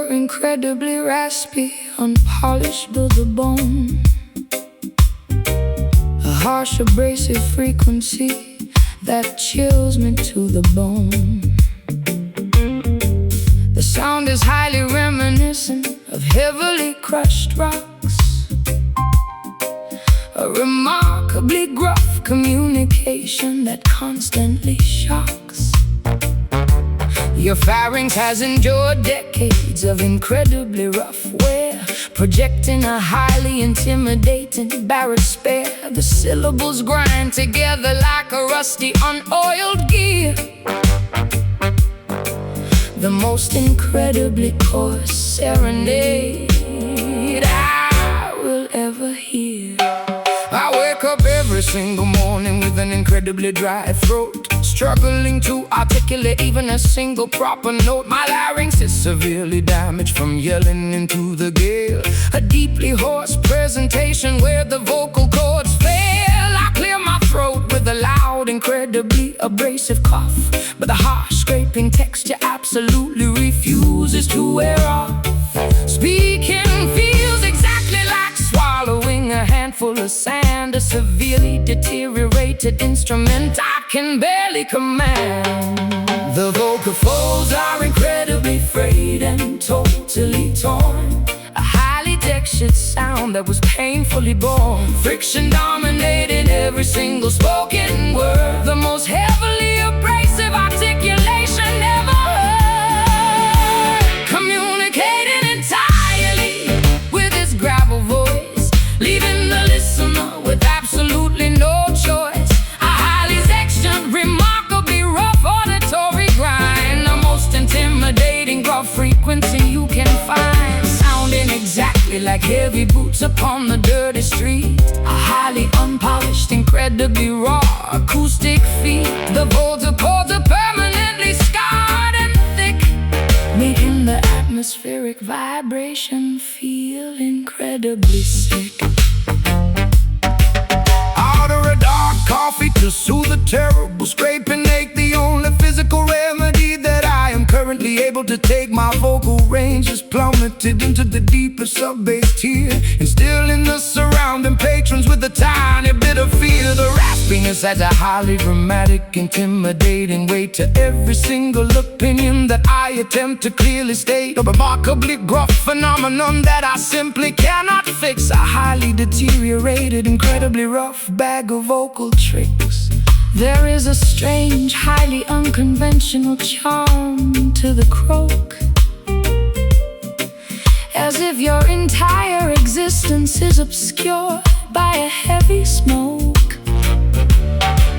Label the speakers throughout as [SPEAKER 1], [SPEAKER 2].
[SPEAKER 1] You're incredibly raspy, unpolished to the bone. A harsh, abrasive frequency that chills me to the bone. The sound is highly reminiscent of heavily crushed rocks. A remarkably gruff communication that constantly shocks. Your pharynx has endured decades of incredibly rough wear, projecting a highly intimidating barrage spare. The syllables grind together like a rusty, unoiled gear. The most incredibly coarse serenade I will ever hear. I wake up every single morning with an incredibly dry throat, struggling to articulate even a single proper note. My larynx is severely damaged from yelling into the gale. A deeply hoarse presentation where the vocal cords fail. I clear my throat with a loud, incredibly abrasive cough, but the harsh scraping texture absolutely refuses to wear off. Speaking feels exactly like swallowing a handful of sand, a severely deteriorated instrument I can barely command. The vocal folds are incredibly frayed and totally torn. A highly textured sound that was painfully born. Friction dominated every single spoken word. The most heavily abrasive articulation ever heard. Communicating entirely with his gravel voice, leaving the listener with absolutely no choice. A highly textured, remarkably rough auditory grind. The most intimidating gruff frequency you can find, sounding exactly like heavy boots upon the dirty street. A highly unpolished, incredibly raw acoustic feat. The vocal cords are permanently scarred and thick, making the atmospheric vibration feel incredibly sick. Order a dark coffee to soothe a terrible scraping ache. The only physical remedy that I am currently able to take. My vocal range is plummeted into the deepest sub-bass tier, instilling the surrounding patrons with a tiny bit of fear. The raspiness adds a highly dramatic, intimidating weight to every single opinion that I attempt to clearly state. A remarkably gruff phenomenon that I simply cannot fix. A highly deteriorated, incredibly rough bag of vocal tricks. There is a strange, highly unconventional charm to the croak, as if your entire existence is obscured by a heavy smoke.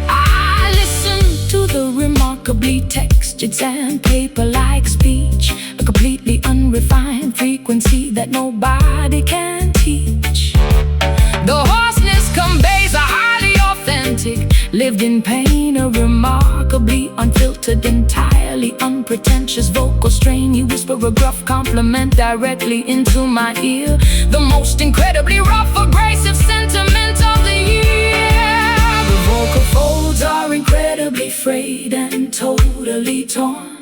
[SPEAKER 1] I listen to the remarkably textured sandpaper-like speech, a completely unrefined frequency that nobody can teach. The hoarseness conveys a highly authentic, lived in pain, a remarkably unfiltered, entirely unpretentious vocal strain. You whisper a gruff compliment directly into my ear. The most incredibly rough, abrasive sentiment of the year. The vocal folds are incredibly frayed and totally torn.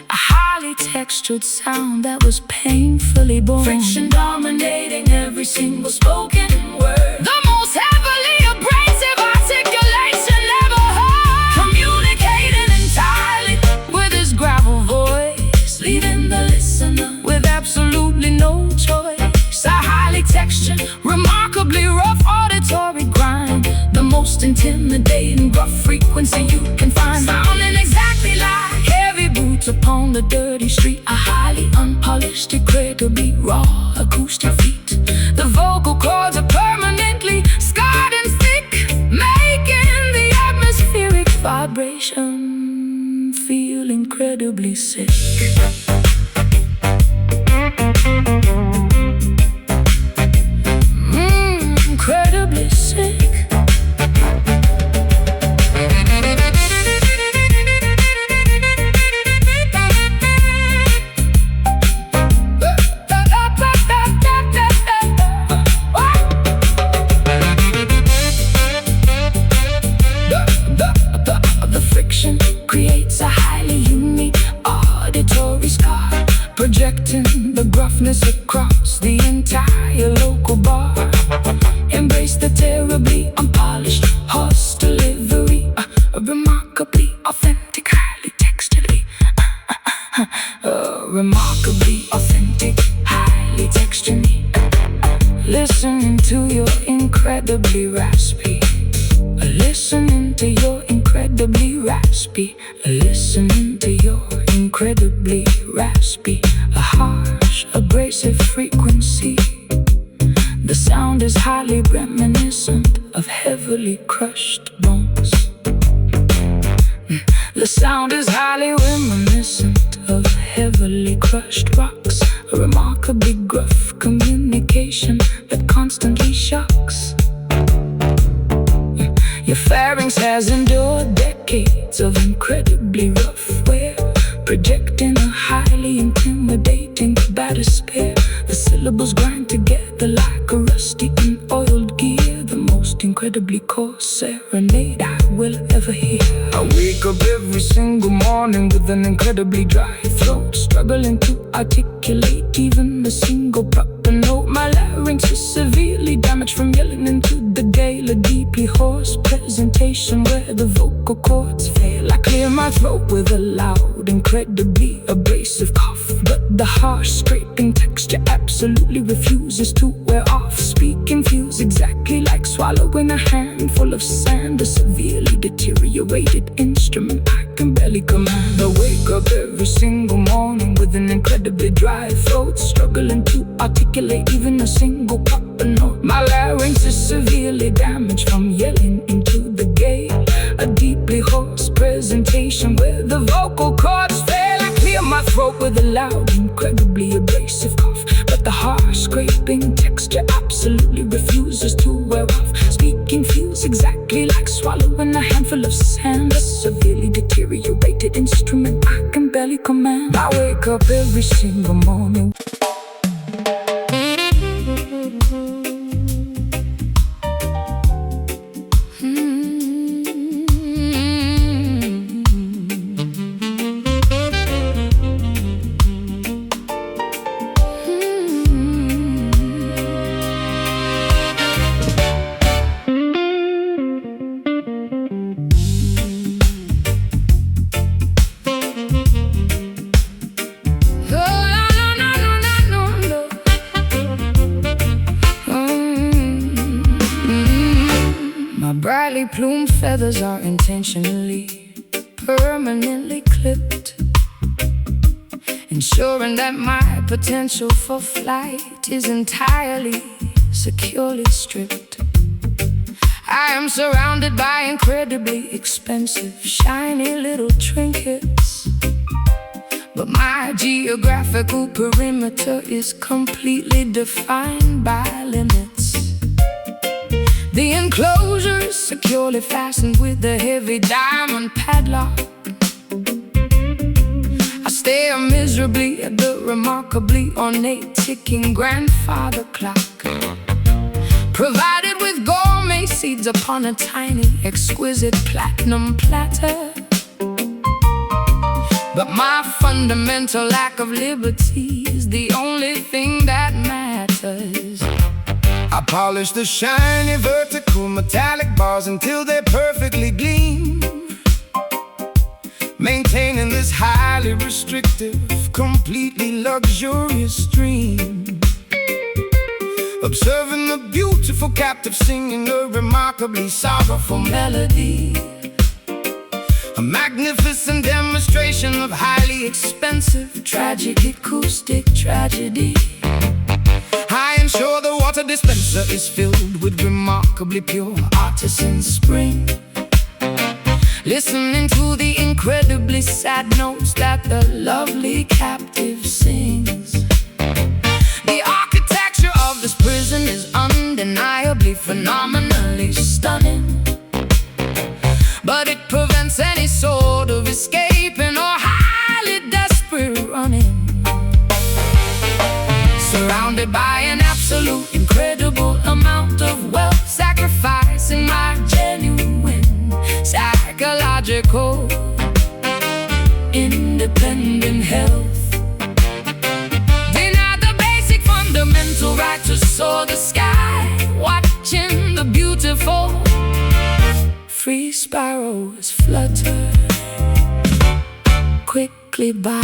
[SPEAKER 1] A highly textured sound that was painfully born. Friction dominating every single spoken word. The most heavily abrasive articulation ever heard. Communicating entirely with his gravel voice, leaving the listener with absolutely no choice. A highly textured, remarkably rough auditory grind. The most intimidating gruff frequency you can find, sounding exactly like heavy boots upon the dirty street. A highly unpolished, incredibly raw acoustic feat. The vocal cords are permanently scarred and thick, making the atmospheric vibration feel incredibly sick. Incredibly sick. The friction creates a highly unique auditory sky. with gruffness across the entire local bar. Embrace the terribly unpolished horse delivery, remarkably authentic, highly texturally, remarkably authentic, highly texturally. Listening to your incredibly raspy, listening to your incredibly raspy, listening to your incredibly raspy, a harsh, abrasive frequency. The sound is highly reminiscent of heavily crushed bones. The sound is highly reminiscent of heavily crushed rocks, a remarkably gruff communication that constantly shocks. Your pharynx has endured decades of incredibly rough wear, projecting a highly intimidating bathysphere. The syllables grind together like a rusty and oiled gear, the most incredibly coarse serenade I will ever hear. I wake up every single morning with an incredibly dry throat, struggling to articulate even a single proper note. My larynx is severely damaged from yelling into the gale, a deeply hoarse presentation where the vocal cords fail. I clear my throat with a loud, incredibly abrasive cough, but the harsh scraping texture absolutely refuses to wear off. Speaking feels exactly like swallowing a handful of sand, a severely deteriorated instrument I can barely command. I wake up every single morning with an incredibly dry throat, struggling to articulate even a single proper note. My larynx is severely damaged from yelling into the gale, a deeply hoarse presentation where the vocal cords fail. I clear my throat with a loud, incredibly abrasive cough, but the harsh scraping texture absolutely refuses to wear off. Speaking feels exactly like swallowing a handful of sand, a severely deteriorated instrument I can barely command. I wake up every single morning. Brightly plumed feathers are intentionally, permanently clipped, ensuring that my potential for flight is entirely, securely stripped. I am surrounded by incredibly expensive, shiny little trinkets, but my geographical perimeter is completely defined by limits. The enclosure is securely fastened with a heavy diamond padlock. I stare miserably at the remarkably ornate ticking grandfather clock, provided with gourmet seeds upon a tiny, exquisite platinum platter. But my fundamental lack of liberty is the only thing that matters.
[SPEAKER 2] I polish the shiny vertical metallic bars until they perfectly gleam, maintaining this highly restrictive, completely luxurious stream. Observing the beautiful captive singing a remarkably sorrowful melody, a magnificent demonstration of highly expensive, tragic acoustic tragedy. I ensure the water dispenser is filled with remarkably pure artisan spring, listening to the incredibly sad notes that the lovely captive sings. The architecture of this prison is undeniably phenomenally stunning, but it prevents any sort of escaping or highly desperate running. Surrounded by an absolute incredible amount of wealth, sacrificing my genuine psychological independent health. Deny the sparrows flutter quickly by.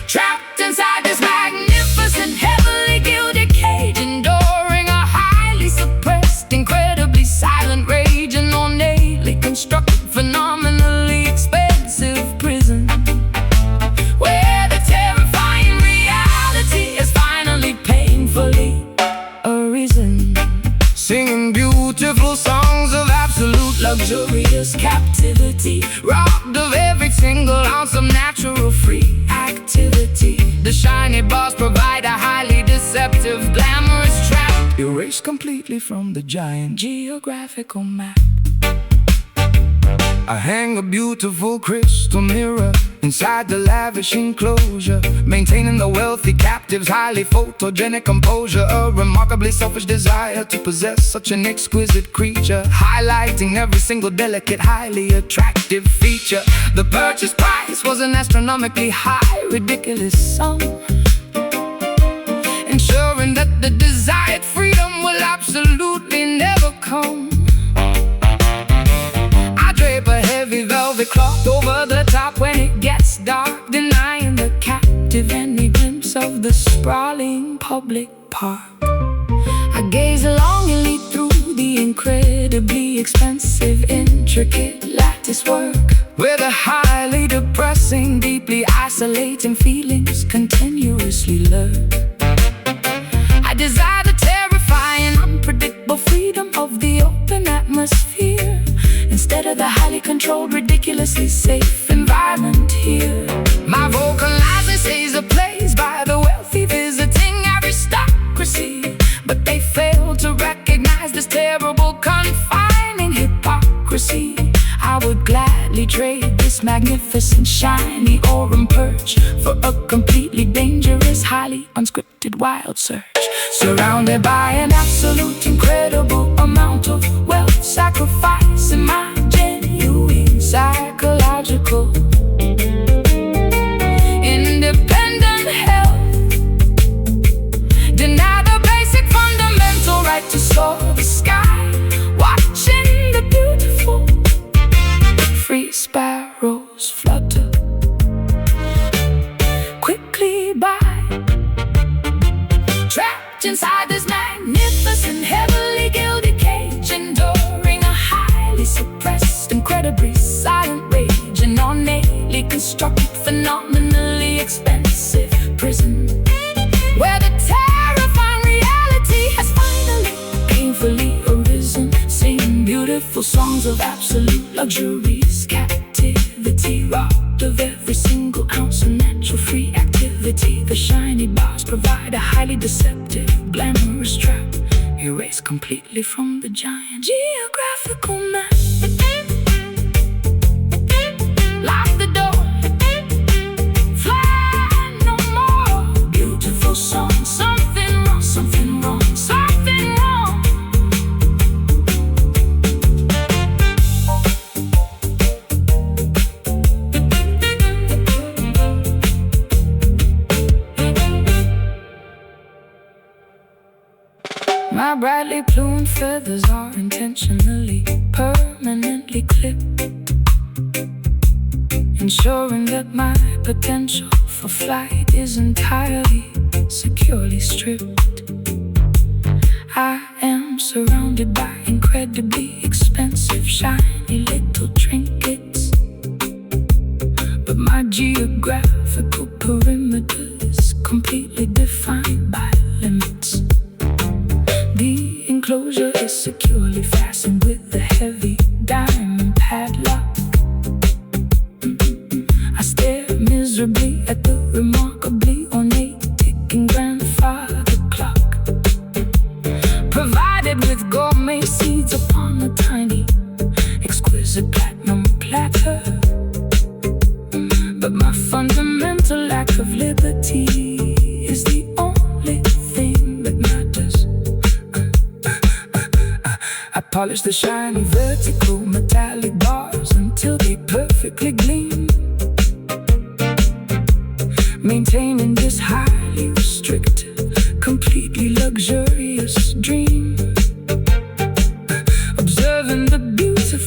[SPEAKER 2] Trapped inside this magnificent, heavily gilded cage, enduring a highly suppressed, incredibly silent rage, an ornately constructed, phenomenally expensive prison, where the terrifying reality is finally painfully arisen. Singing beautiful songs of absolute luxurious captivity, robbed of every single ounce of natural free activity. The shiny bars provide a highly deceptive, glamorous trap, erased completely from the giant geographical map. I hang a beautiful crystal mirror inside the lavish enclosure, maintaining the wealthy captive's highly photogenic composure. A remarkably selfish desire to possess such an exquisite creature, highlighting every single delicate, highly attractive feature. The purchase price was an astronomically high, ridiculous sum, ensuring that the desired freedom will absolutely never come. Drape a heavy velvet cloth over the top when it gets dark, denying the captive any glimpse of the sprawling public park. I gaze longingly through the incredibly expensive, intricate lattice work, where the highly depressing, deeply isolating feelings continuously lurk. I desire the terrifying, unpredictable freedom of the open atmosphere, instead of the highly controlled, ridiculously safe environment here. My vocalizing stays ablaze by the wealthy visiting aristocracy, but they fail to recognize this terrible, confining hypocrisy. I would gladly trade this magnificent, shiny aurum perch for a completely dangerous, highly unscripted wild search, surrounded by an absolute, incredible amount of wealth, sacrificing my genuine psychological independent health, deny the basic fundamental right to soar the sky, watching the beautiful free sparrows flutter quickly by. Trapped inside this magnificent, heavily gilded cage, enduring a highly suppressed, incredibly silent rage, an ornately constructed, phenomenally expensive prison, where the terrifying reality has finally painfully arisen. Singing beautiful songs of absolute luxurious captivity, robbed of every single ounce of natural free activity. The shiny bars provide a highly deceptive, glamorous trap, erased completely from the giant geographical map. Lock the door, fly no more. Beautiful song, something wrong, something wrong, something wrong. My brightly plumed feathers are intentionally, permanently clipped, ensuring that my potential for flight is entirely, securely stripped. I am surrounded by incredibly expensive, shiny little trinkets, but my geographical perimeter is completely defined by limits. The enclosure is securely fastened with a heavy diamond padlock. I stare miserably at the remarkably ornate ticking grandfather clock, provided with gourmet seeds upon a tiny, exquisite platinum platter. But my fundamental lack of liberty is the only thing that matters. I polish the shiny vertical metallic bars until they perfectly gleam, maintaining this highly restricted, completely luxurious dream. Observing the beautiful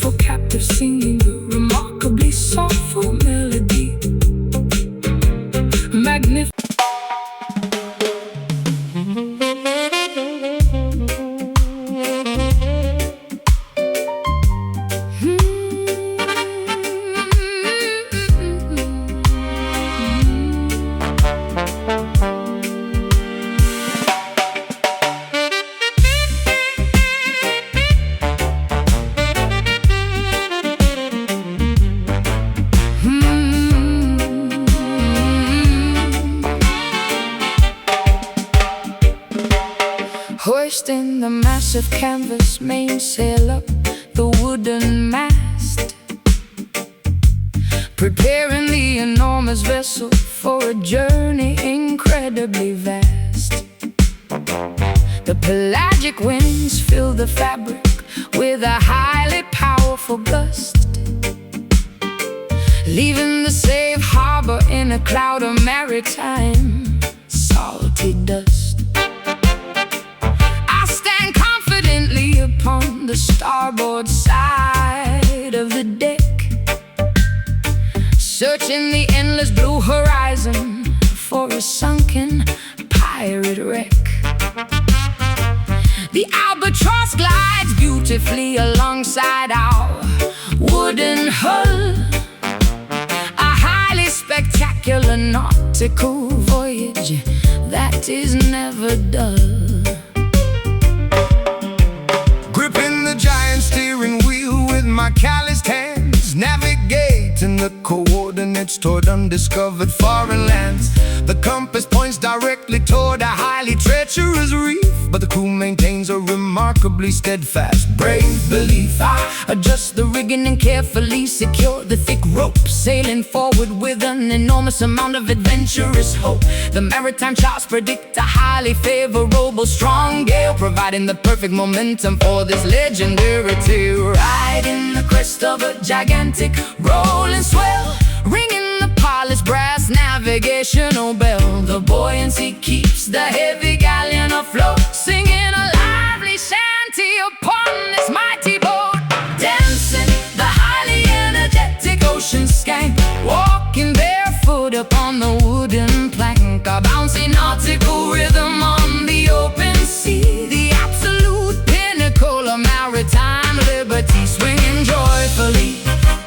[SPEAKER 2] hoisting the massive canvas mainsail up the wooden mast, preparing the enormous vessel for a journey incredibly vast. The pelagic winds fill the fabric with a highly powerful gust, leaving the safe harbor in a cloud of maritime salty dust. I stand confidently upon the starboard side of the deck, searching the endless blue horizon for a sunken pirate wreck. The albatross glides beautifully alongside our wooden hull, a highly spectacular nautical voyage that is never dull.
[SPEAKER 1] Gripping the giant steering wheel with my calloused hands, navigating the coordinates toward undiscovered foreign lands. The compass points directly toward a highly treacherous reef, but the crew maintains a remarkably steadfast, brave belief. I adjust the rigging and carefully secure the thick rope, sailing forward with an enormous amount of adventurous hope. The maritime charts predict a highly favorable strong gale, providing the perfect momentum for this legendary tale. Riding the crest of a gigantic rolling swell, ringing the polished brass navigational bell. The buoyancy keeps the heavy galleon afloat, singing a lively shanty upon this mighty boat. Dancing the highly energetic ocean skank, walking barefoot upon the wooden plank, a bouncy nautical rhythm on the open sea, the absolute pinnacle of maritime liberty, swinging joyfully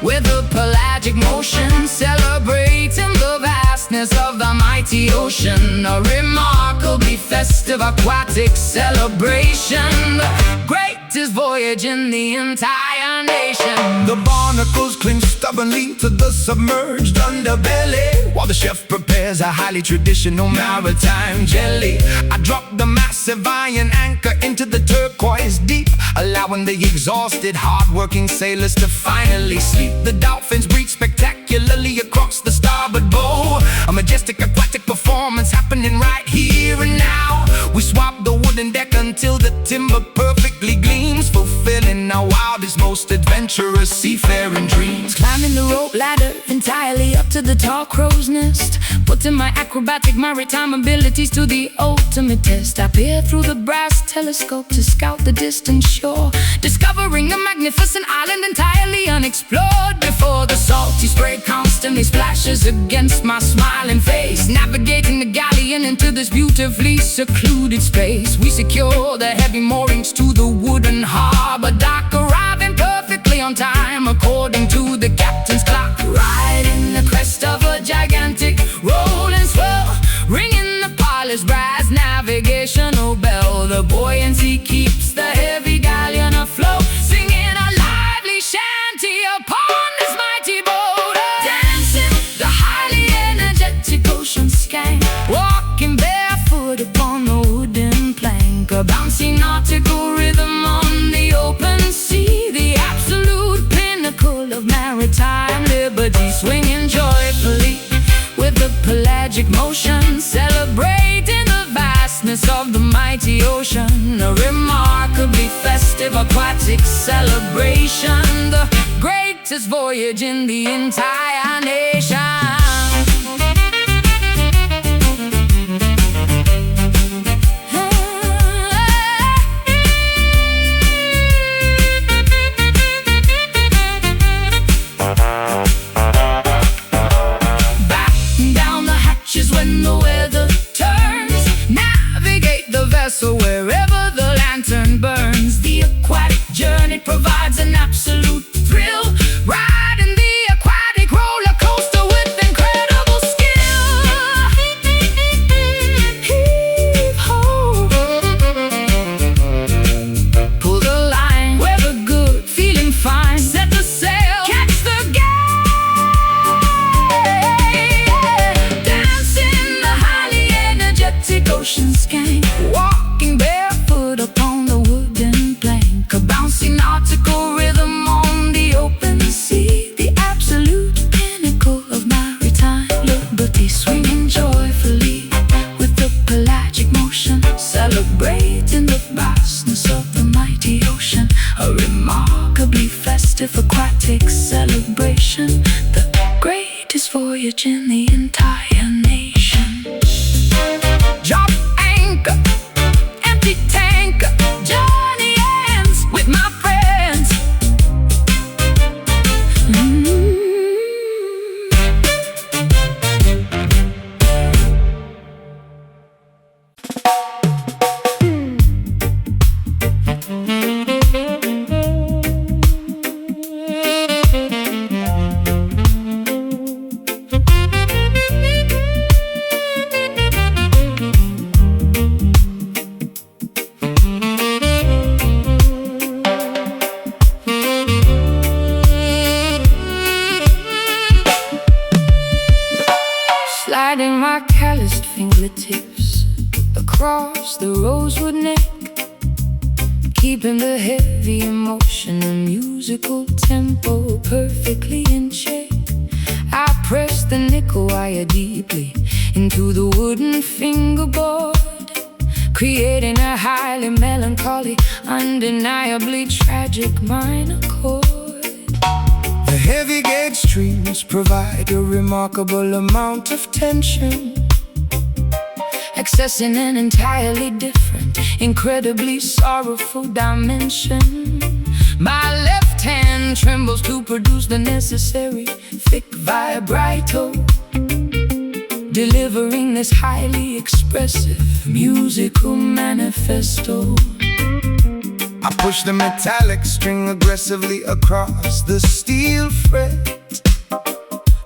[SPEAKER 1] with a pelagic motion, celebrating the vastness of the mighty ocean, a remarkably festive aquatic celebration, the greatest voyage in the entire nation. The barnacles cling stubbornly to the submerged underbelly, while the chef prepares a highly traditional maritime jelly. I drop the massive iron anchor into the turquoise deep, allowing the exhausted, hard-working sailors to finally sleep. The dolphins breathe spectacularly across the starboard bow, a majestic aquatic performance happening right here and now. We swap the wooden deck until the timber perfectly gleams, fulfilling our wildest, most adventurous seafaring dreams. Climbing the rope ladder entirely up to the tall crow's nest, putting my acrobatic maritime abilities to the ultimate test. I peer through the brass telescope to scout the distant shore, discovering a magnificent island entirely unexplored before. The salty spray constantly splashes against my smiling face, navigating the galleon into this beautifully secluded space. We secure the heavy moorings to the wooden harbor dock, arriving perfectly on time according to the captain's clock. Riding the crest of a gigantic rolling swell, ringing the polished brass navigational bell. The buoyancy keeps the heavy galleon afloat, singing a lively shanty upon this mighty boat. Dancing the highly energetic ocean skank, walking barefoot upon the wooden plank, a bouncy nautical rhythm on the open sea, the absolute pinnacle of maritime liberty, swinging joyfully with a pelagic motion, celebrating the vastness of the mighty ocean, a remarkably festive aquatic celebration, the greatest voyage in the entire nation. When the weather turns, navigate the vessel wherever the lantern burns. The aquatic journey provides an absolute thrill, riding the aquatic roller coaster with incredible
[SPEAKER 2] pelagic motion, celebrating the vastness of the mighty ocean. A remarkably festive aquatic celebration, the greatest voyage in the entire nation. Drop anchor, empty tanker, journey ends with my friends. Sliding my calloused fingertips across the rosewood neck, keeping the heavy emotion and musical tempo perfectly in check. I press the nickel wire deeply into the wooden fingerboard, creating a highly melancholy, undeniably tragic minor chord.
[SPEAKER 1] The heavy gauge strings provide a remarkable amount of tension,
[SPEAKER 2] accessing an entirely different, incredibly sorrowful dimension. My left hand trembles to produce the necessary thick vibrato, delivering this highly expressive musical manifesto.
[SPEAKER 1] I push the metallic string aggressively across the steel fret,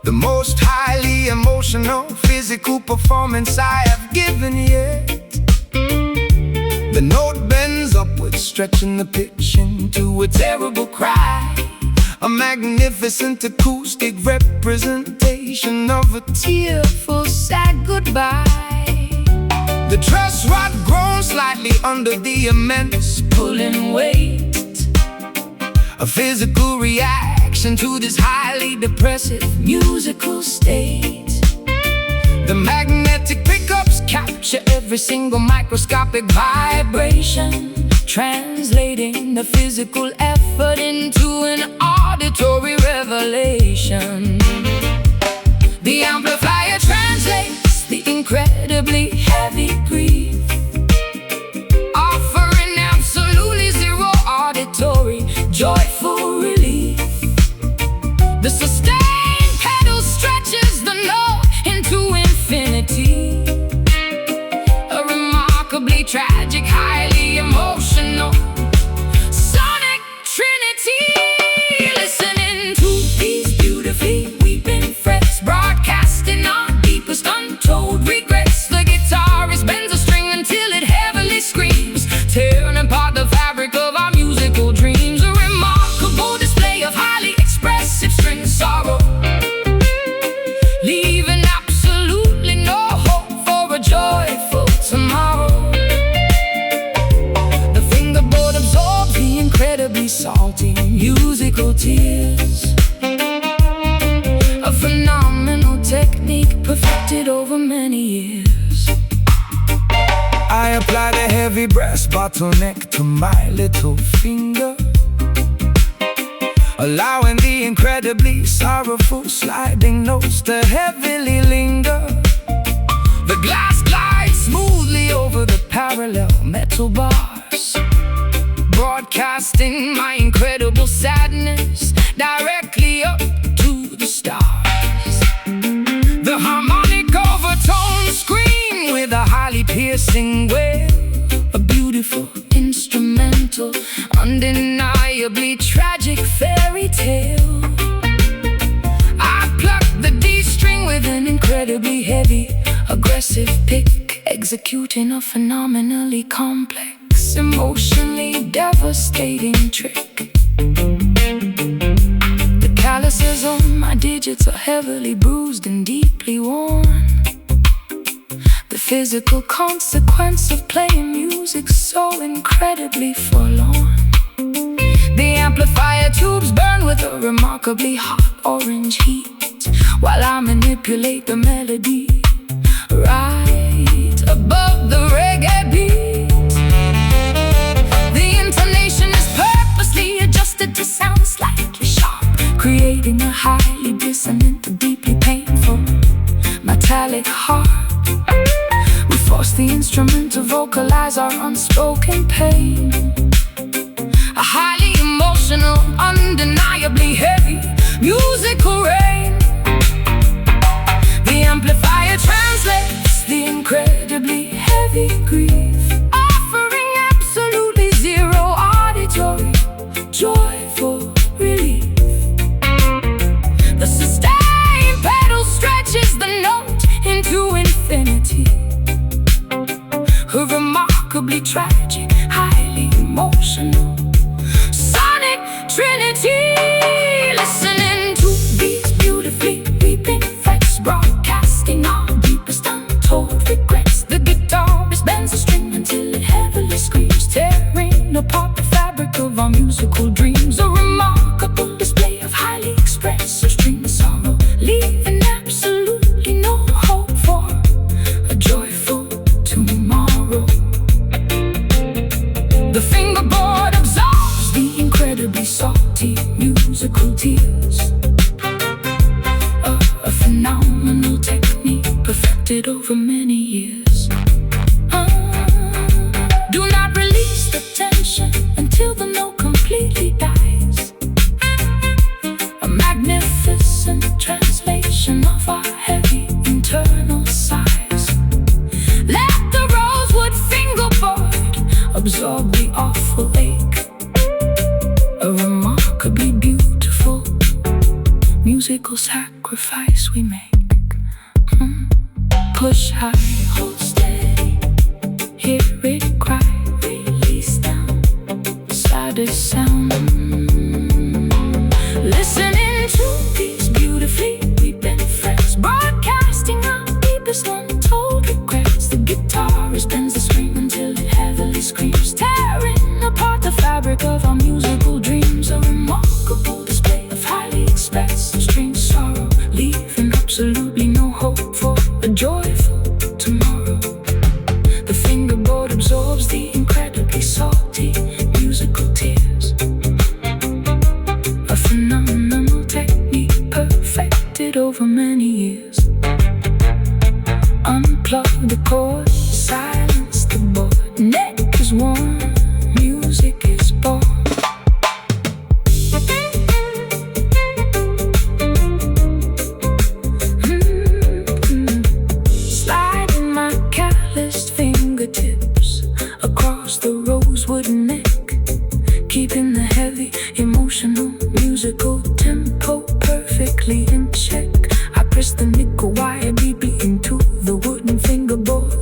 [SPEAKER 1] the most highly emotional physical performance I have given yet. The note bends upwards, stretching the pitch into a terrible cry, a magnificent acoustic representation of a tearful, sad goodbye. The truss rod groans slightly under the immense
[SPEAKER 2] Pulling weight,
[SPEAKER 1] a physical reaction to this highly depressive
[SPEAKER 2] musical state.
[SPEAKER 1] The magnetic pickups
[SPEAKER 2] Capture every single microscopic vibration, translating the physical effort into an auditory revelation. The amplifier translates the incredibly heavy grief, offering absolutely zero auditory joyful relief. The sustained pedal stretches the note into infinity, a remarkably tragic, highly emotional sonic trinity. Listening to these beautifully weeping frets, broadcasting our deepest untold regrets. The guitarist bends a string until it heavily screams, tearing apart the fabric of our musical dreams. A remarkable display of highly expressive string sorrow, leaving absolutely no hope for a joyful tomorrow. The fingerboard absorbs the incredibly salty musical tears, a phenomenal technique perfected over many years.
[SPEAKER 1] I apply the heavy brass bottleneck to my little finger, allowing the incredibly sorrowful sliding notes to heavily linger. The glass glides smoothly over the parallel metal bars, broadcasting my incredible sadness directly up to the stars. The harmonic overtones scream with a highly piercing wail, a beautiful instrumental, undeniably tragic fairy tale. I pluck the D string with an incredibly heavy, aggressive pick, executing a phenomenally complex, emotionally devastating trick. The calluses on my digits are heavily bruised and deeply worn, the physical consequence of playing music so incredibly forlorn. The amplifier tubes burn with a remarkably hot orange heat, while I manipulate the melody right above
[SPEAKER 2] instrument to vocalize our unspoken pain. A highly emotional, undeniably heavy musical rain. The amplifier translates the incredibly heavy grief, offering absolutely zero auditory joyful relief. The sustained pedal stretches the note into infinity. A remarkably tragic, highly emotional sonic trinity. Listening to these beautifully weeping frets, broadcasting our deepest untold regrets. The guitarist bends a string until it heavily screams, tearing apart the fabric of our musical dreams. A remarkable display of highly expressive string sorrow, leaving absolutely no hope for a joyful tomorrow. The fingerboard absorbs the incredibly salty musical tears. A phenomenal technique perfected over many years. Do not release the tension until the note completely dies. A magnificent translation of our heavy internal sighs. Let the rosewood fingerboard absorb the awful ache. A remarkably beautiful musical sacrifice we make. Push high, hold steady, hear it cry, release down, saddest sound. Listening to these beautifully weeping frets, broadcasting our deepest untold regrets. The guitarist bends the string until it heavily screams, tearing apart the fabric of our musical dreams. A remarkable display of highly expressive string sorrow, leaving absolutely no hope for a joyful tomorrow. The fingerboard absorbs the incredibly salty musical tears. A phenomenal technique perfected over many years. Unplug the cord, silence the board. Neck is warm, music is born. Sliding my calloused fingertips across the rosewood neck, keeping the heavy, emotional, musical tempo perfectly in check. I press the nickel wire deeply into the wooden fingerboard,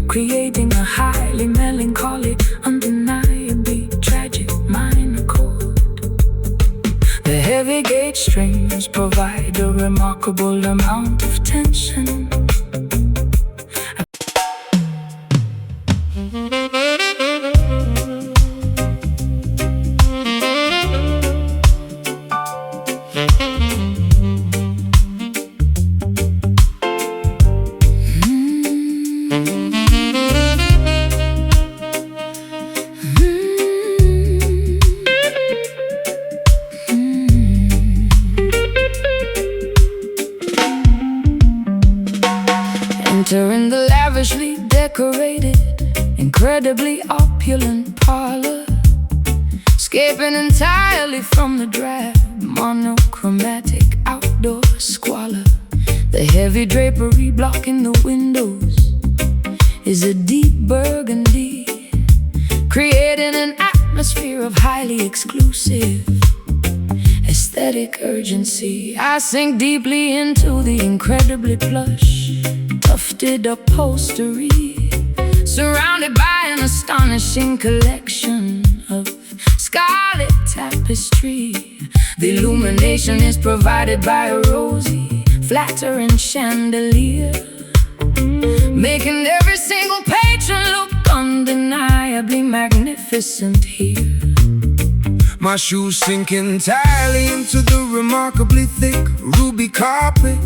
[SPEAKER 2] creating a highly melancholy, undeniably tragic minor chord. The heavy gauge strings provide a remarkable amount of tension. Entering the lavishly decorated, incredibly opulent parlor, escaping entirely from the drab, monochromatic outdoor squalor. The heavy drapery blocking the windows is a deep burgundy, creating an atmosphere of highly exclusive aesthetic urgency. I sink deeply into the incredibly plush, tufted upholstery, surrounded by an astonishing collection of scarlet tapestry. The illumination is provided by a rosy, flattering chandelier, making every single patron look undeniably magnificent here.
[SPEAKER 1] My shoes sink entirely into the remarkably thick ruby carpet,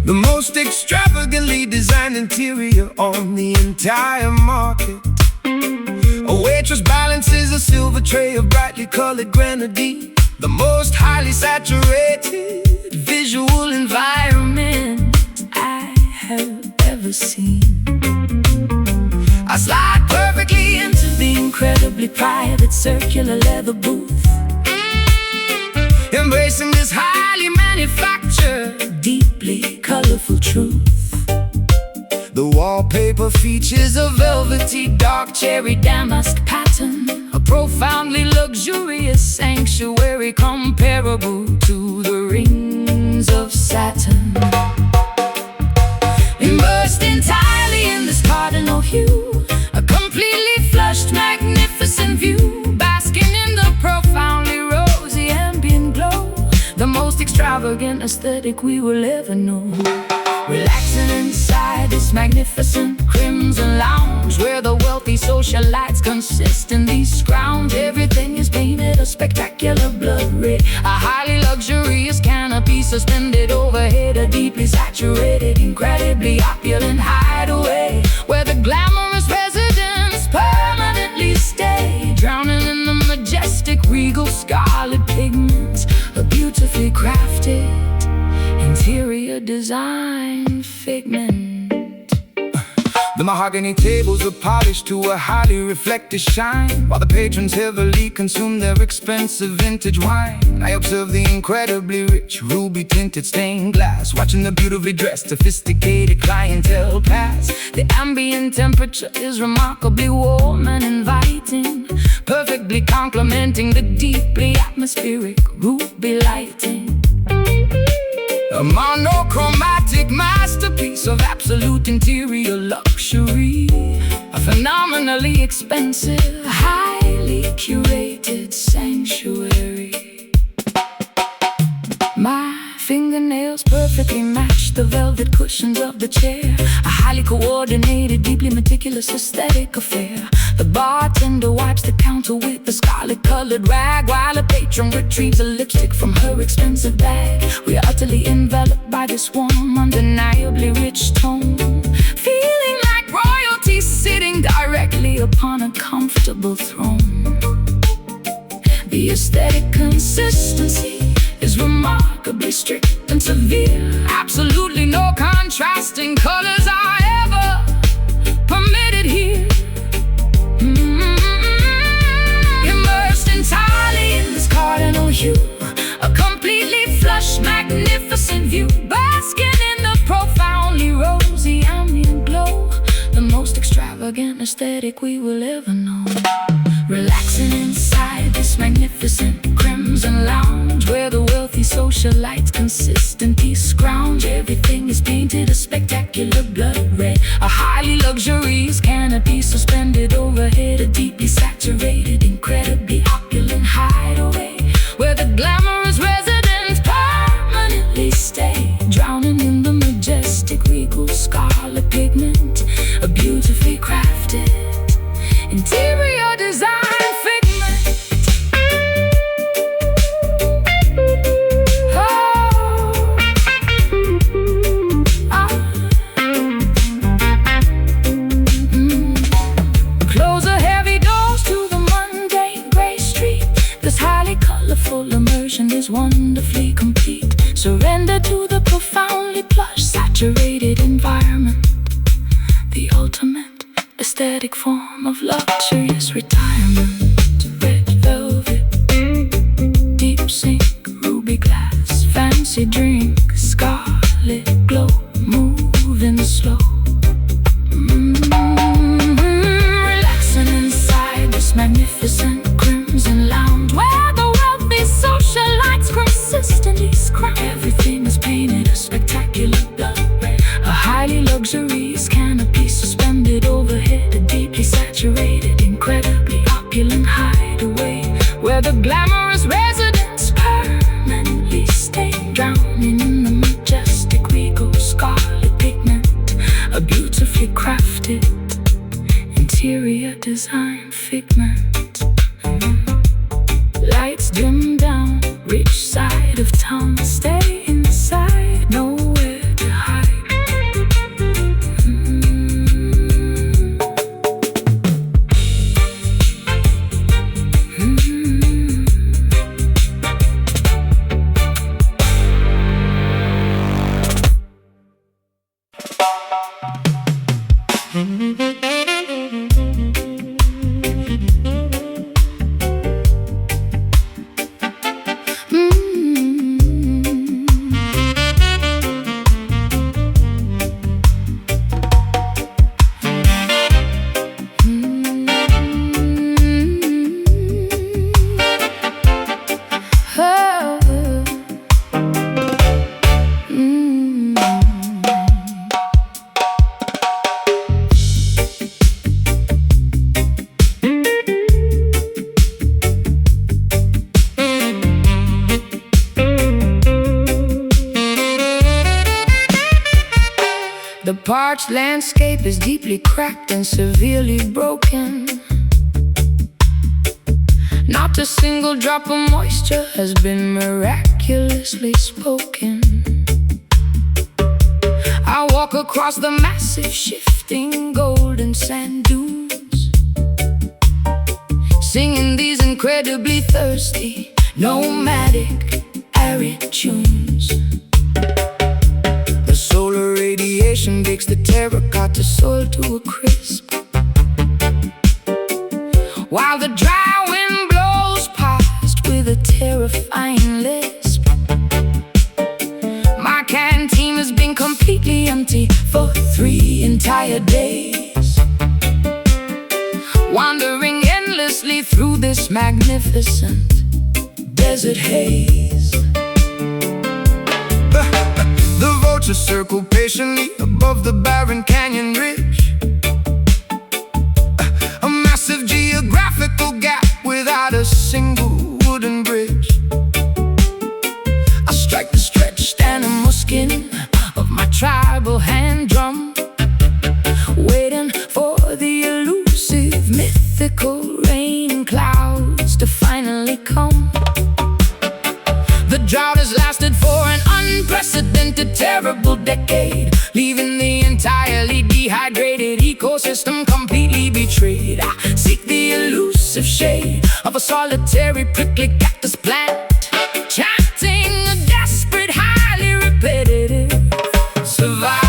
[SPEAKER 1] the most extravagantly designed interior on the entire market. A waitress balances a silver tray of brightly colored grenadine, the most highly saturated visual environment I have
[SPEAKER 2] ever seen. I slide perfectly into the incredibly private circular leather booth, embracing this highly manufactured, deeply colorful truth. The wallpaper features a velvety dark cherry damask pattern, a profoundly luxurious sanctuary comparable to the rings of Saturn. Immersed entirely in this cardinal hue, a completely flushed, magnificent view, basking in the profoundly rosy ambient glow, the most extravagant aesthetic we will ever know. Relaxing inside this magnificent crimson lounge, where the wealthy socialites consistently scrounge. Everything is painted a spectacular blood red, a highly luxurious canopy suspended overhead, a deeply saturated, incredibly opulent hideaway, where the glamorous residents permanently stay, drowning in the majestic regal scarlet pigments, a beautifully crafted interior design figment. The mahogany tables are polished to a highly reflective shine, while the patrons heavily consume their expensive vintage wine. I observe the incredibly rich ruby-tinted stained glass, watching the beautifully dressed, sophisticated clientele pass. The ambient temperature is remarkably warm and inviting, perfectly complementing the deeply atmospheric ruby lighting. A monochromatic masterpiece of absolute interior luxury, a phenomenally expensive, highly curated sanctuary. My fingernails perfectly match the velvet cushions of the chair, a highly coordinated, deeply meticulous aesthetic affair. The bartender wipes the counter with a scarlet-colored rag, while a patron retrieves a lipstick from her expensive bag. We are utterly enveloped by this warm, undeniably rich tone, feeling like royalty sitting directly upon a comfortable throne. The aesthetic consistency is remarkably strict and severe. Absolutely no contrasting colors are ever permitted here. Immersed entirely in this cardinal hue, a completely flush, magnificent view, basking in the profoundly rosy ambient glow, the most extravagant aesthetic we will ever know. Relaxing inside this magnificent crimson lounge, where the wealthy socialites consistently scrounge. Everything is painted a spectacular blood red, a highly luxurious canopy suspended overhead, a deeply saturated, incredibly opulent hideaway, where the glamorous residents permanently stay, drowning in the majestic regal scarlet pigment, a beautifully crafted interior design figment. Close a heavy doors to the mundane gray street. This highly colorful immersion is wonderfully complete. Surrender to the profoundly plush, saturated environment, the ultimate aesthetic form of luxurious retirement. Red velvet, deep sink, ruby glass, fancy drink, scarlet glow, moving slow. Relaxing inside this magnificent crimson lounge, where the wealthy socialites consistently scrounge. Everything is painted a spectacular blood red, a highly luxurious canopy suspended overhead, a deeply saturated, incredibly opulent hideaway, where the glamorous residents permanently stay, drowning in the majestic regal scarlet pigment, a beautifully crafted interior design figment. Lights dim down, rich side of town, stay inside, nowhere to hide. parched landscape is deeply cracked and severely broken. Not a single drop of moisture has been miraculously spoken. I walk across the massive, shifting golden sand dunes, singing these incredibly thirsty, nomadic, arid tunes. The solar radiation bakes the terracotta soil to a crisp, while the dry wind blows past with a terrifying lisp. My canteen has been completely empty for 3 entire days, wandering endlessly through this magnificent desert haze.
[SPEAKER 1] The vultures circle patiently above the barren canyon ridge, a massive geographical gap without a single wooden bridge.
[SPEAKER 2] I strike the stretched animal skin of my tribal hand drum, waiting for the elusive, mythical rain clouds to finally come. The drought has lasted for an unprecedented, terrible decade, leaving the entirely dehydrated ecosystem completely betrayed. I seek the elusive shade of a solitary prickly cactus plant, chanting a desperate, highly repetitive survivalist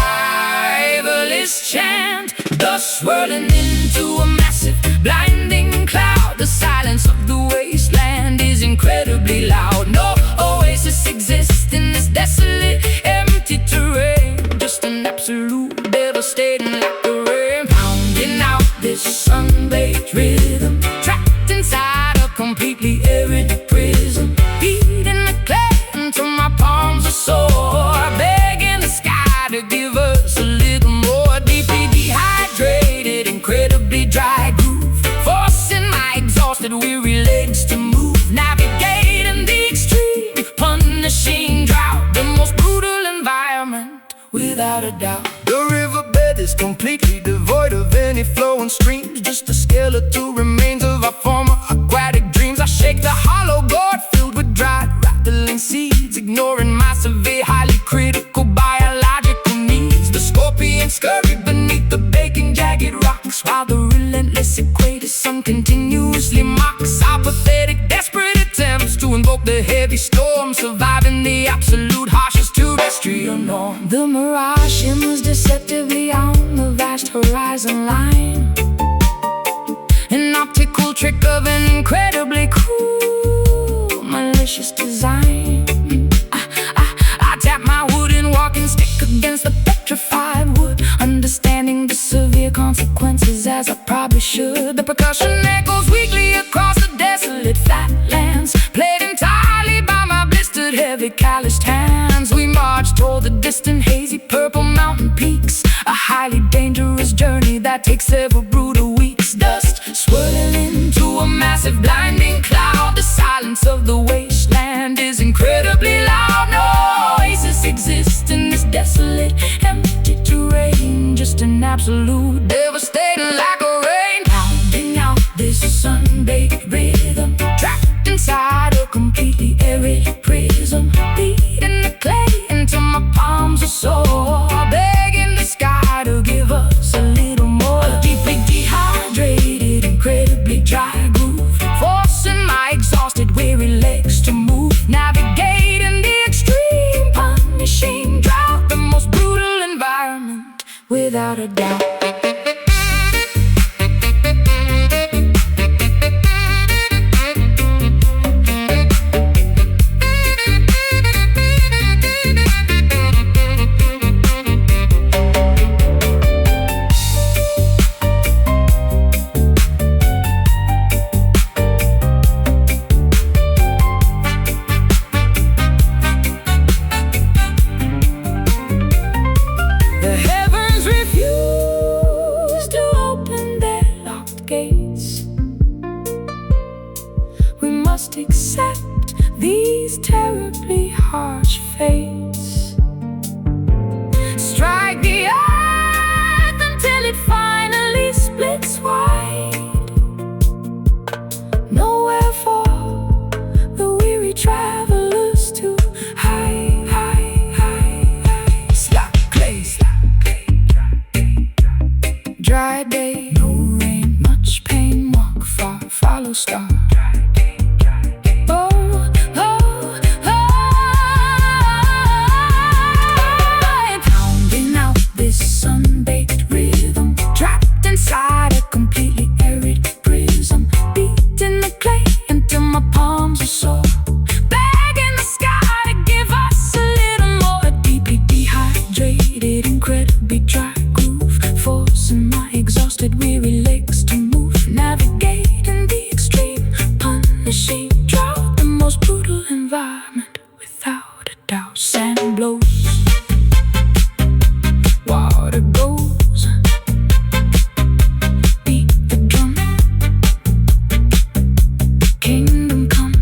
[SPEAKER 2] chant, thus swirling into a massive, blinding cloud. The silence of the wasteland is incredibly loud. No oasis exists in this desolate, empty terrain, just an absolute devastating lack of rain, pounding out this sun-baked rhythm, trapped inside a completely arid prison, beating the clay until my palms are sore, begging the sky to give us a little more. Deeply dehydrated, incredibly dry groove, forcing my exhausted, weary legs to move, navigating the extreme, punishing drought, the most brutal environment without a doubt.
[SPEAKER 1] The riverbed is completely devoid of any flowing streams, just the skeletal remains of our former aquatic dreams. I shake the hollow gourd filled with dried, rattling seeds, ignoring my severe, highly critical biological needs. The scorpions scurry beneath the baking, jagged rocks, while the relentless equator sun continuously mocks our pathetic, desperate attempts to invoke the heavy storm, surviving the absolute harshest terrestrial norm.
[SPEAKER 2] The mirage shimmers deceptively on the vast horizon line, an optical trick of an incredibly cruel, malicious design. I tap my wooden walking stick against the petrified wood, understanding the severe consequences as I probably should. The percussion echoes weakly across the desolate flatlands, played entirely by my blistered, heavy, calloused hands. We march toward the distant, hazy, purple mountain peaks, a highly dangerous journey that takes several brutal weeks. Dust swirling into a massive, blinding cloud. The silence of the wasteland is incredibly loud. No oasis exists in this desolate, empty terrain, just an absolute, devastating lack of rain, pounding out this sun-baked rhythm, trapped inside a completely arid prison, beating the clay until my palms are sore, begging the sky to give us a little more. A deeply dehydrated, incredibly dry groove, forcing my exhausted, weary legs to move, navigating the extreme, punishing drought, the most brutal environment without a doubt. The heavens refuse dry day. No rain, much pain, walk far, follow star. Oh, oh, oh, pounding out this sun-baked rhythm, trapped inside a completely arid prism, beating the clay until my palms are sore. Begging the sky to give us a little more, deeply dehydrated, incredibly dry groove, forcing my exhausted, weary legs to move, navigating the extreme, punishing drought, the most brutal environment, without a doubt. Sand blows, water goes, beat the drum, kingdom come.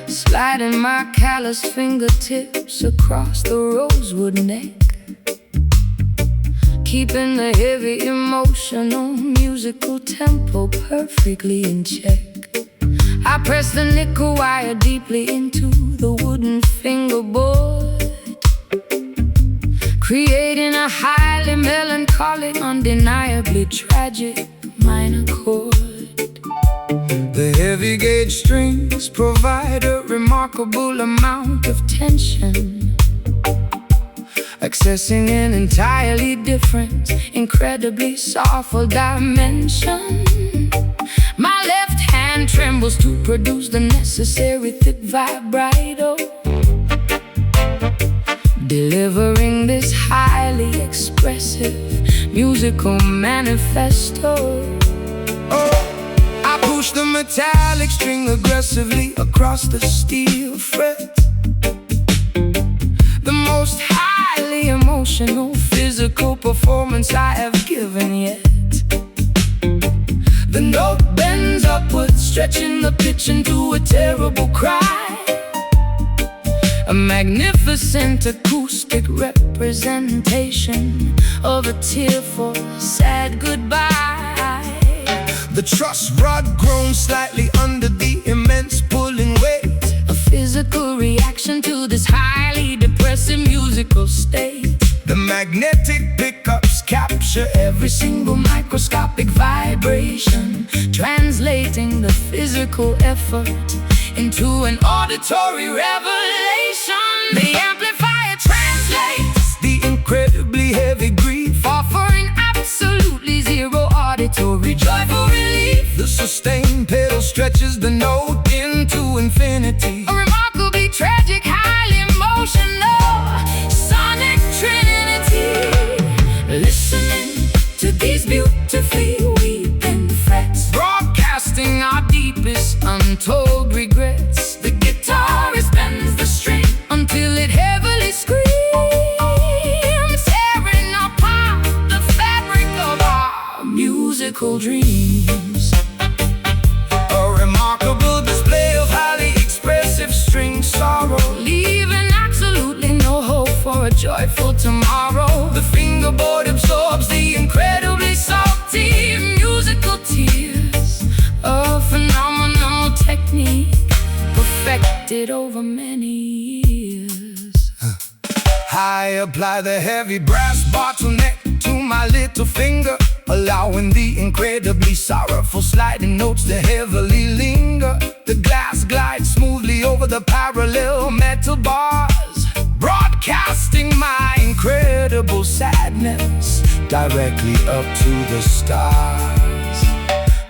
[SPEAKER 2] Sliding my calloused fingertips across the rosewood neck, keeping the heavy emotional musical tempo perfectly in check. I press the nickel wire deeply into the wooden fingerboard, creating a highly melancholic, undeniably tragic minor chord. The heavy gauge strings provide a remarkable amount of tension, accessing an entirely different, incredibly soulful dimension. My left hand trembles to produce the necessary thick vibrato, delivering this highly expressive musical manifesto. Oh, I push the metallic string aggressively across the steel fret, the most highly emotional physical performance I have given yet. The note bends upwards, stretching the pitch into a terrible cry, a magnificent acoustic representation of a tearful, sad goodbye. The truss rod groans slightly under the immense pulling weight, a physical reaction to this highly depressive musical state. The magnetic pickups capture every single microscopic vibration, translating the physical effort into an auditory revelation. The amplifier translates the incredibly heavy grief, offering absolutely zero auditory joyful relief. The sustained pedal stretches the note into infinity, a remarkably tragic, highly emotional sonic trinity. Listening to these beautifully weeping frets, broadcasting our deepest untold regrets. The guitarist bends the string until it heavily screams, tearing apart the fabric of our musical dreams. A remarkable display of highly expressive string sorrow, leaving absolutely no hope for a joyful tomorrow. The fingerboard absorbs the incredibly salty musical tears, a phenomenal technique perfected over many years. I apply the heavy brass bottleneck to my little finger, allowing the incredibly sorrowful sliding notes to heavily linger. The glass glides smoothly over the parallel metal bars, broadcasting my incredible sadness directly up to the stars.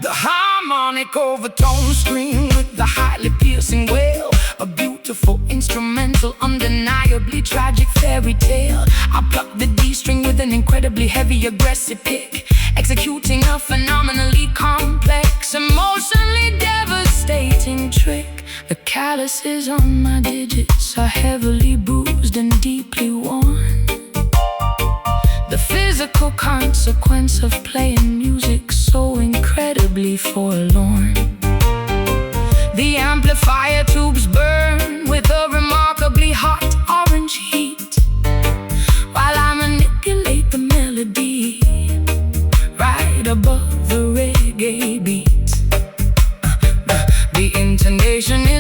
[SPEAKER 2] The harmonic overtone scream with the highly piercing wail, a beautiful instrumental, undeniably tragic fairy tale. I pluck the D string with an incredibly heavy aggressive pick, executing a phenomenally complex, emotionally devastating trick. The calluses on my digits are heavily bruised and deeply worn, the physical consequence of playing music so incredibly forlorn. The amplifier tubes burn with a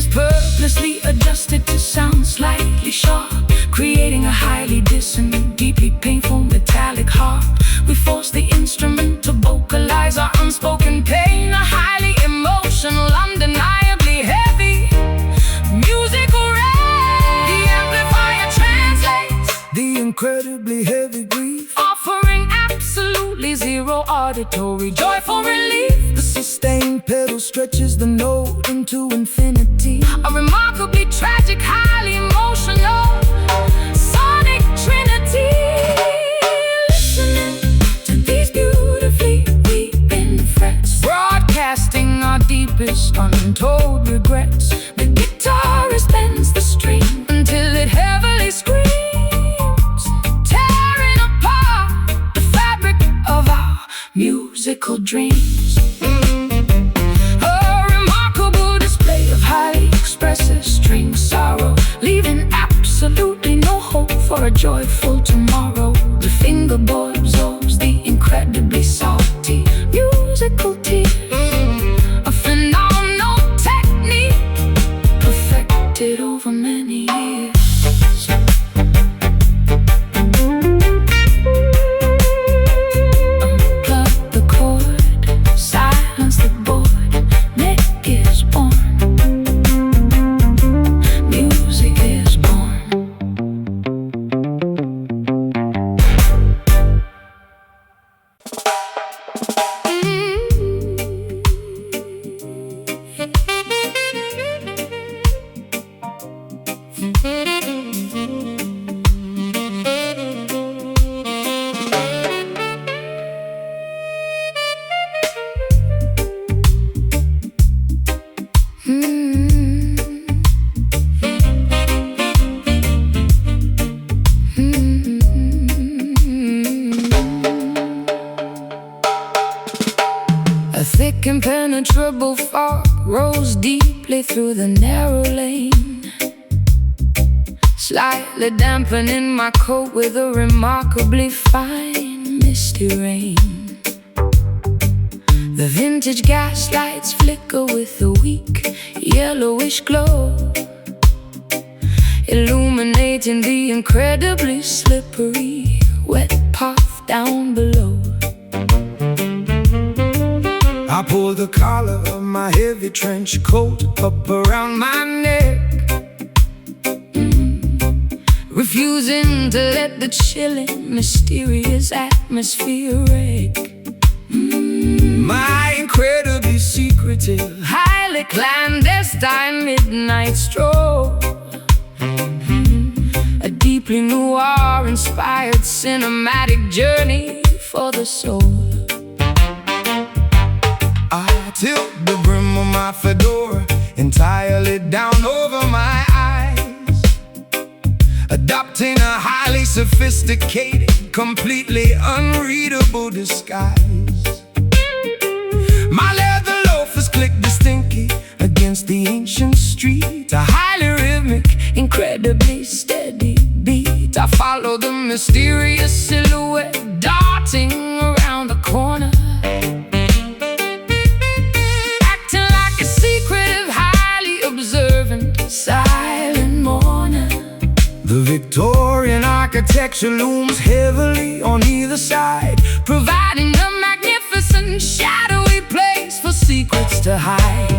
[SPEAKER 2] is purposely adjusted to sound slightly sharp, creating a highly dissonant, deeply painful metallic harp. We force the instrument to vocalize our unspoken pain, a highly emotional, undeniably heavy musical ray. The amplifier translates
[SPEAKER 1] the incredibly heavy grief,
[SPEAKER 2] offering absolutely zero auditory joyful relief.
[SPEAKER 1] the sustained pedal stretches the note into infinity,
[SPEAKER 2] A remarkably tragic, highly emotional sonic trinity. Listening to these beautifully weeping frets, broadcasting our deepest untold regrets. The guitarist bends the string until it heavily screams, tearing apart the fabric of our musical dreams. A remarkable display of highly expressive string sorrow, leaving absolutely no hope for a joyful tomorrow. The fingerboard absorbs the incredibly salty musical tears, a phenomenal technique perfected over many years. Unplug the cord, silence the board, neck is born, music is born. A thick impenetrable fog rose deeply through the narrow lane, slightly dampening my coat with a remarkably fine misty rain. The vintage gaslights flicker with a weak yellowish glow, illuminating the incredibly slippery wet path down below.
[SPEAKER 1] I pull the collar of my heavy trench coat up around my neck,
[SPEAKER 2] refusing to let the chilling, mysterious atmosphere wreck
[SPEAKER 1] my incredibly secretive,
[SPEAKER 2] highly clandestine midnight stroll. A deeply noir-inspired cinematic journey for the soul.
[SPEAKER 1] I tilt the brim of my fedora entirely down over my eyes, adopting a highly sophisticated, completely unreadable disguise. My leather loafers click distinctly against the ancient street, a highly rhythmic, incredibly steady beat. I follow the mysterious silhouette darting around the corner, acting like a secretive, highly observant, silent mourner. The Victorian architecture looms heavily on either side,
[SPEAKER 2] providing a magnificent, shadowy place for secrets to hide.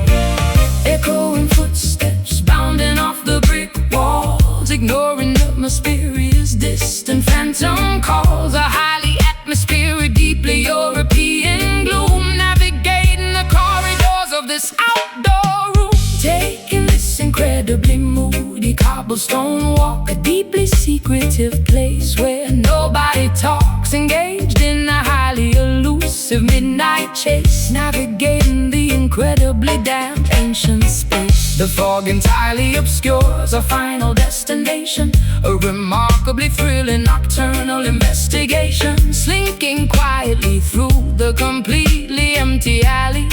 [SPEAKER 2] Echoing footsteps bounding off the brick walls, ignoring the mysterious, distant phantom calls. A highly atmospheric, deeply European gloom, navigating the corridors of this outdoor room, taking this incredibly moody cobblestone walk, a deeply secretive place where nobody talks, engaged in a highly elusive midnight chase, navigating the incredibly damp ancient space.
[SPEAKER 1] the fog
[SPEAKER 2] Entirely obscures our final destination, a remarkably thrilling nocturnal investigation, slinking quietly through the completely empty alley,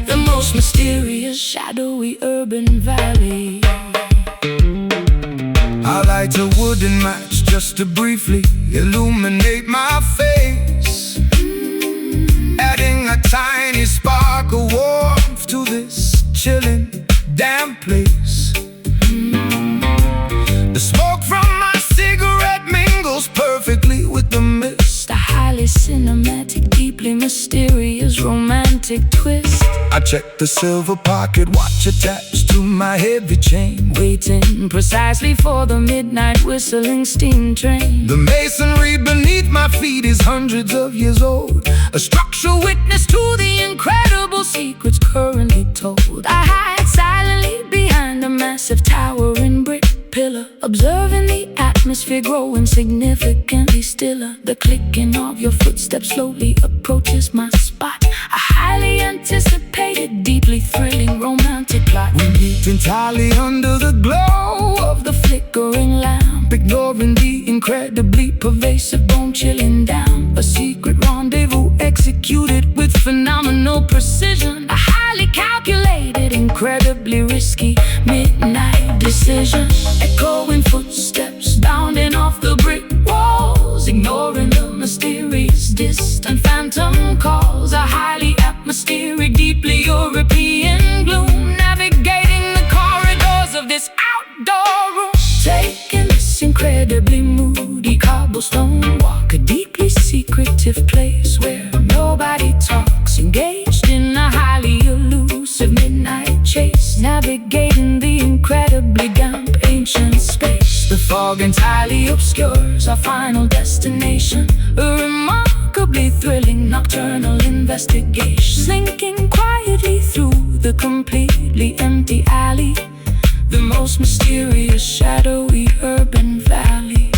[SPEAKER 2] the most mysterious, shadowy urban valley.
[SPEAKER 1] I light a wooden match just to briefly illuminate my face, adding a tiny spark of warmth to this chilling damp place. The smoke from my cigarette mingles perfectly with the mist.
[SPEAKER 2] A highly cinematic, deeply mysterious, romantic twist.
[SPEAKER 1] I check the silver pocket watch attached to my heavy chain,
[SPEAKER 2] waiting precisely for the midnight whistling steam train.
[SPEAKER 1] The masonry beneath my feet is hundreds of years old, a structural
[SPEAKER 2] witness to the incredible secrets currently told. I hide silently behind a massive towering brick pillar, observing the atmosphere growing significantly stiller. The clicking of your footsteps slowly approaches my spot. A highly anticipated, deeply thrilling, romantic plot.
[SPEAKER 1] We meet entirely under the glow
[SPEAKER 2] of the flickering lamp,
[SPEAKER 1] ignoring the
[SPEAKER 2] incredibly pervasive bone-chilling down. A secret rendezvous executed with phenomenal precision. A highly calculated, incredibly risky midnight decision. Echoing footsteps bounding off the brick walls, ignoring the mysterious distant phantom calls. A highly atmospheric, deeply European gloom, navigating the corridors of this outdoor room. Taking this incredibly moody cobblestone walk, a deeply secretive place where nobody talks, engaged in a highly elusive midnight chase, navigating the incredibly damp ancient space. The fog entirely obscures our final destination, a remarkably thrilling nocturnal investigation, slinking quietly through the completely empty alley, the most mysterious, shadowy urban valley.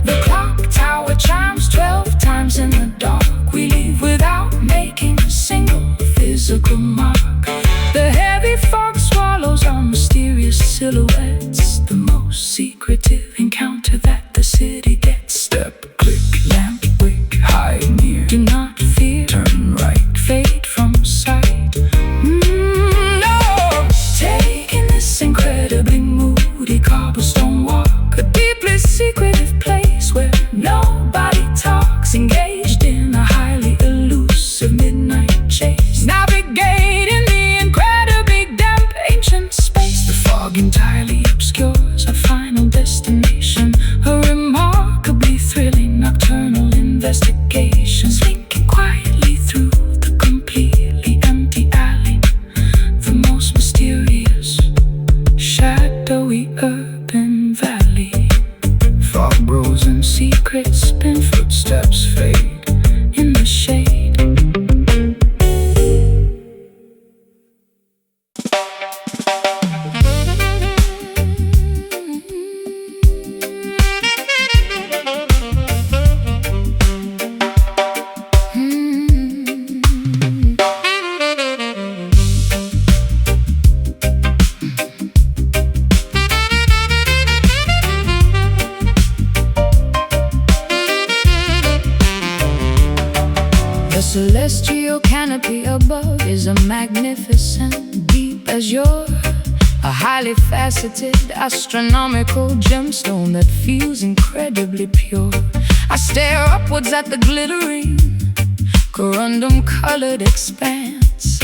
[SPEAKER 2] The clock tower chimes 12 times in the dark. We leave without making a single physical mark. The heavy fog swallows our mysterious silhouettes, the most secretive encounter that the city gets.
[SPEAKER 1] Step, click, lamp, wick, hide near.
[SPEAKER 2] Do not fear,
[SPEAKER 1] turn right,
[SPEAKER 2] fade from sight. No! Taking this incredibly moody cobblestone walk, a deeply secretive place where nobody talks, engaged in a highly elusive midnight chase, navigating the incredibly damp ancient space.
[SPEAKER 1] The fog entirely
[SPEAKER 2] obscures our final destination, a remarkably thrilling nocturnal investigation, slinking quietly through the completely empty alley, the most mysterious, shadowy urban valley.
[SPEAKER 1] Fog bros and
[SPEAKER 2] secrets spin,
[SPEAKER 1] footsteps fade
[SPEAKER 2] in the shade. The celestial canopy above is a magnificent deep azure, a highly faceted astronomical gemstone that feels incredibly pure. I stare upwards at the glittering corundum-colored expanse,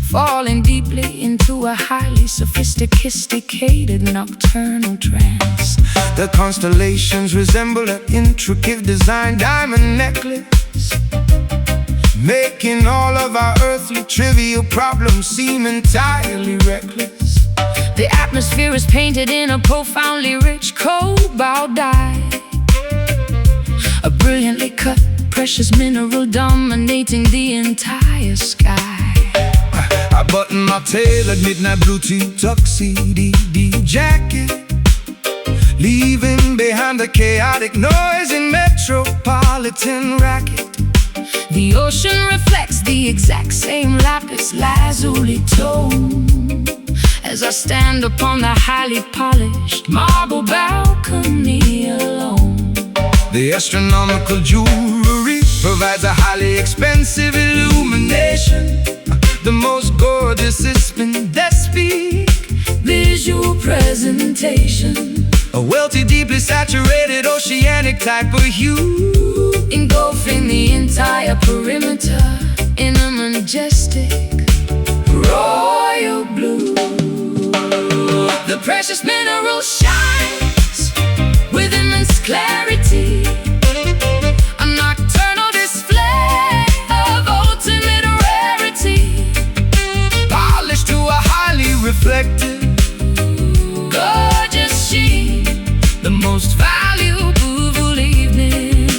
[SPEAKER 2] falling deeply into a highly sophisticated nocturnal trance.
[SPEAKER 1] The constellations resemble an intricate design diamond necklace, making all of our earthly trivial problems seem entirely reckless.
[SPEAKER 2] The atmosphere is painted in a profoundly rich cobalt dye, a brilliantly cut precious mineral dominating the entire sky.
[SPEAKER 1] I button my tailored midnight blue tuxedo jacket, leaving behind the chaotic noise in metropolitan racket.
[SPEAKER 2] The ocean reflects the exact same lapis lazuli tone as I stand upon the highly polished marble balcony alone.
[SPEAKER 1] The astronomical jewelry provides a highly expensive illumination, the most gorgeous is spindespeak
[SPEAKER 2] visual presentation A wealthy, deeply saturated, oceanic type of hue, engulfing the entire perimeter in a majestic royal blue. The precious mineral shines with immense clarity, a nocturnal display of ultimate rarity, polished to a highly reflective, gorgeous sheen, the most valuable evening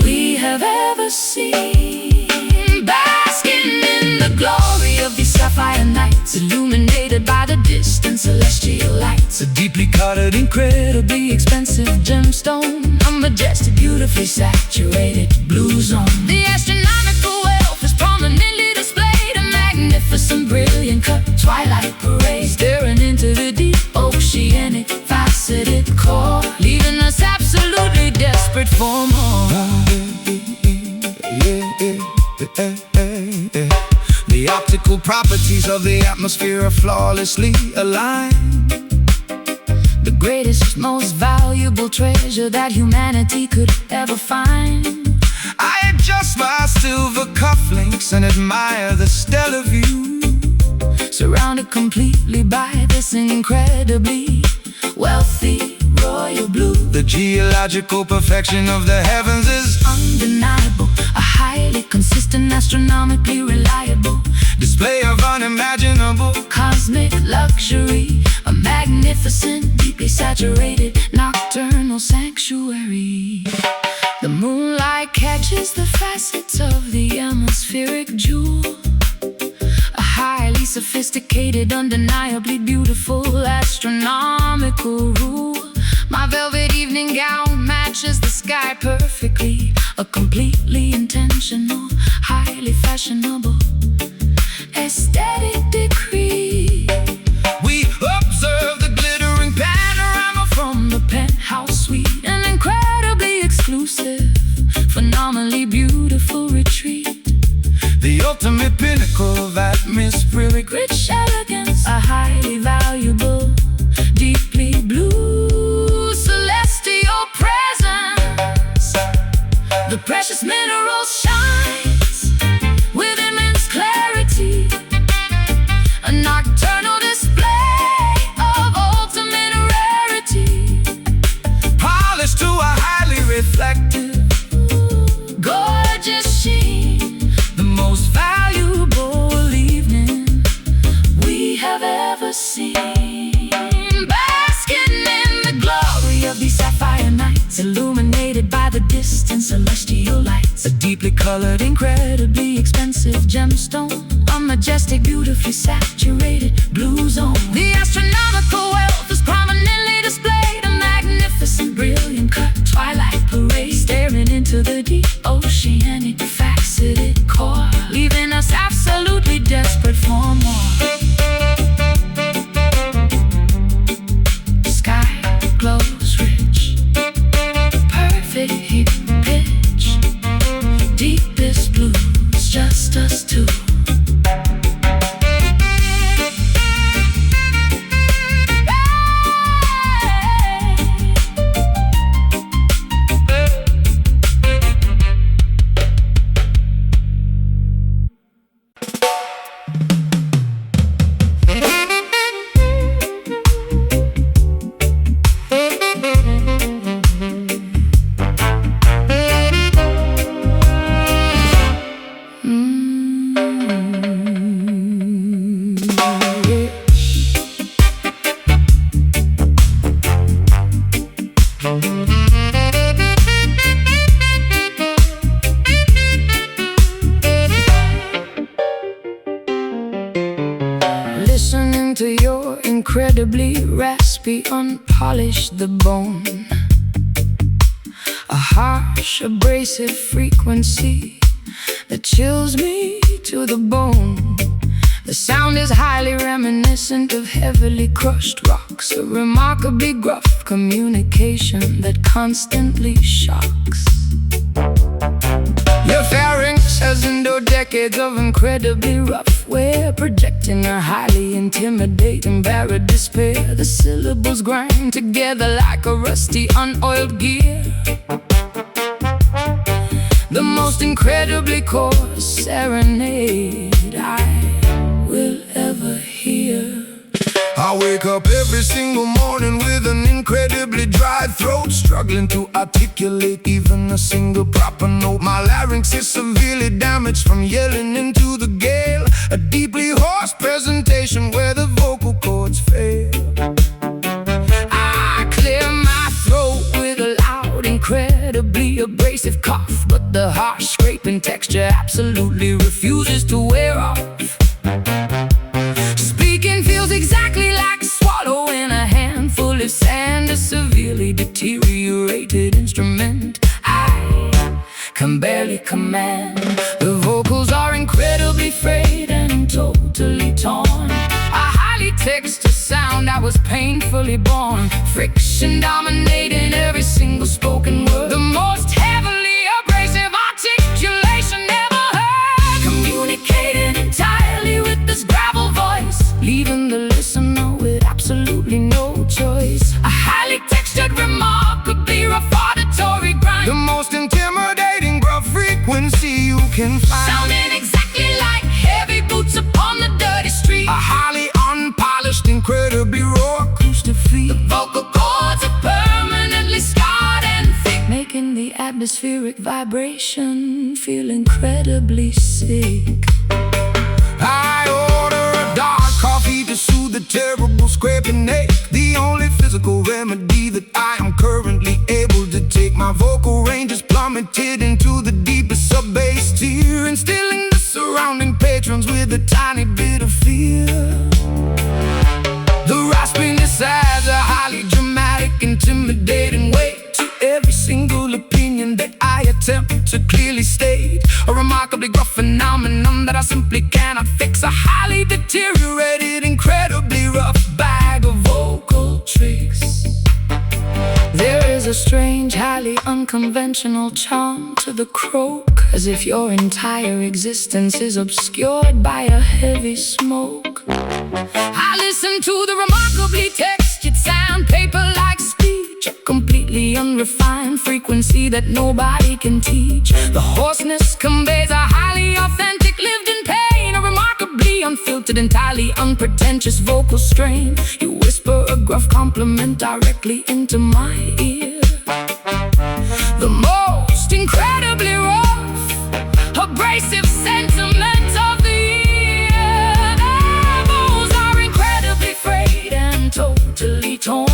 [SPEAKER 2] we have ever seen. Basking in the glory of these sapphire nights, illuminated by the distant celestial lights. A deeply colored, incredibly expensive gemstone, a majestic, beautifully saturated blue zone. The astronomical wealth is prominently displayed, a magnificent, brilliant cut twilight parade, staring into the deep oceanic faceted core, leaving us absolutely desperate for more. The optical properties of the atmosphere are flawlessly aligned. The greatest, most valuable treasure that humanity could ever find. I adjust my silver cufflinks and admire the stellar view, surrounded completely by this incredibly wealthy royal blue. The geological perfection of the heavens is undeniable, a highly consistent, astronomically reliable display of unimaginable cosmic luxury, a magnificent, deeply saturated nocturnal sanctuary. The moonlight catches the facets of the atmospheric jewel, a highly sophisticated, undeniably beautiful astronomical rule. My velvet evening gown matches the sky perfectly, a completely intentional, highly fashionable aesthetic decree. We observe the glittering panorama from the penthouse suite, an incredibly exclusive, phenomenally beautiful retreat, the ultimate pinnacle of atmospheric rich elegance, a highly valuable, deeply blue celestial presence. The precious mineral shines with immense clarity, a nocturnal display of ultimate rarity, polished to a highly reflective, gorgeous sheen, the most valuable evening we have ever seen. Basking in the glory of these sapphire nights, illuminated by the distant celestial lights. A deeply colored, incredibly expensive gemstone, a majestic, beautifully saturated blue zone. The astronomical wealth is prominently displayed, a magnificent, brilliant cut twilight parade, staring into the deep oceanic faceted core, leaving us absolutely desperate for more. Sky glows rich, perfect heat pitch, deepest blues, just us two. Listening to your incredibly raspy, unpolished the bone, a harsh, abrasive frequency that chills me to the bone. The sound is highly reminiscent of heavily crushed rocks, a remarkably gruff communication that constantly shocks. Your pharynx has endured endure decades of incredibly rough wear, projecting a highly intimidating barrel of despair. The syllables grind together like a rusty, unoiled gear. The most incredibly coarse serenade I will ever hear.
[SPEAKER 1] I wake up every single morning with an incredibly dry throat, struggling to articulate even a single proper note. My larynx is severely damaged from yelling into the gale, a deeply hoarse presentation where the vocal cords fail.
[SPEAKER 2] I clear my throat with a loud, incredibly abrasive cough, but the harsh scraping texture absolutely refuses to wear off. Speaking feels exactly like swallowing a handful of sand, a severely deteriorated instrument I can barely command. The vocals are incredibly frayed and totally torn, a highly textured sound that was painfully born, friction dominating every single spoken word. The most heavily abrasive articulation ever heard, communicating entirely with this gravel voice, leaving the listener with absolutely no choice. A highly textured, remarkably rough auditory grind,
[SPEAKER 1] the most intimidating gruff frequency you can find,
[SPEAKER 2] sounding exactly like heavy boots upon the dirty street.
[SPEAKER 1] a highly unpolished, incredibly raw acoustic feel.
[SPEAKER 2] The vocal cords are permanently scarred and thick, making the atmospheric vibration feel incredibly sick.
[SPEAKER 1] I order a dark coffee to soothe the terrible scraping ache, the only physical remedy that I am currently able to take. My vocal range is plummeted into the deepest sub-bass tier, instilling the surrounding patrons with a tiny bit of fear. The raspiness adds a highly dramatic, intimidating weight to every single opinion that I attempt to clearly state, a remarkably gruff phenomenon that I simply cannot fix, a highly deteriorated, incredibly rough bag of vocal tricks. There is a strange, highly unconventional charm to the croak, as if your entire existence is obscured by a heavy smoke. I listen to the remarkably textured sandpaper-like speech, a completely unrefined frequency that nobody can teach. The hoarseness conveys a highly authentic, lived-in pain, a remarkably unfiltered, entirely unpretentious vocal strain. You whisper a gruff compliment directly into my ear. The most incredibly rough, abrasive sentiment of the year. The vocals are incredibly frayed and totally torn,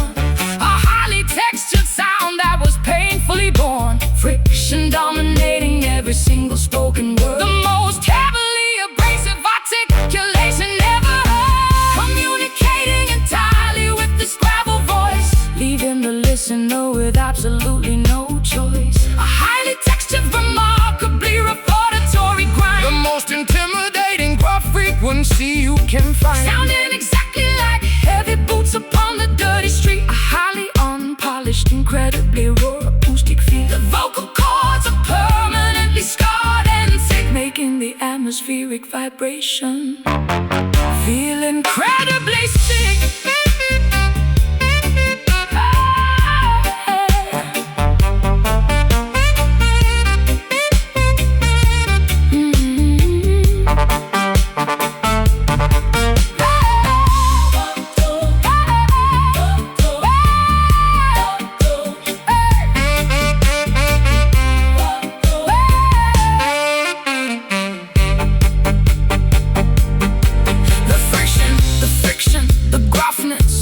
[SPEAKER 1] a highly textured sound that was painfully born, friction dominating every single spoken word. The most heavily abrasive articulation ever heard, communicating entirely with this gravel voice, leaving the listener with absolutely no choice. A highly textured, remarkably rough auditory grind, The most intimidating gruff frequency you can find,
[SPEAKER 2] sounding exactly like heavy boots upon the dirty street. A highly unpolished, incredibly raw acoustic feel. The vocal cords are permanently scarred and thick, making the atmospheric vibration feel incredibly sick.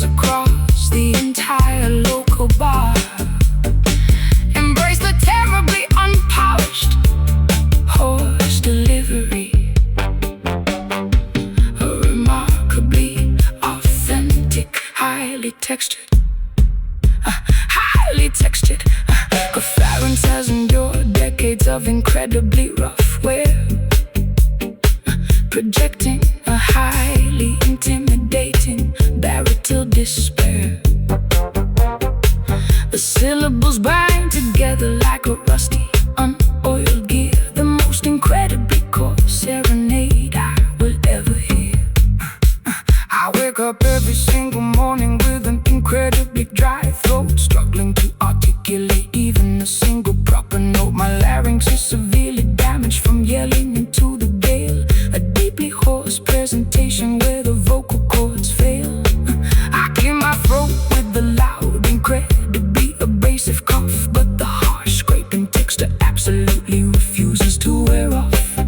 [SPEAKER 2] Across the entire local bar, embrace the terribly unpolished, hoarse delivery, a remarkably authentic, highly textured, Preference has endured decades of incredibly rough wear, projecting a highly intimidating baritone despair. The syllables bind together like a rusty, unoiled gear, the most incredibly coarse
[SPEAKER 1] every single morning with an incredibly dry throat, struggling to articulate even a single proper note. My larynx is severely damaged from yelling into the gale, a deeply hoarse presentation where the vocal cords fail. I clear my throat with the loud, incredibly abrasive cough, but the harsh scraping texture absolutely refuses to wear off.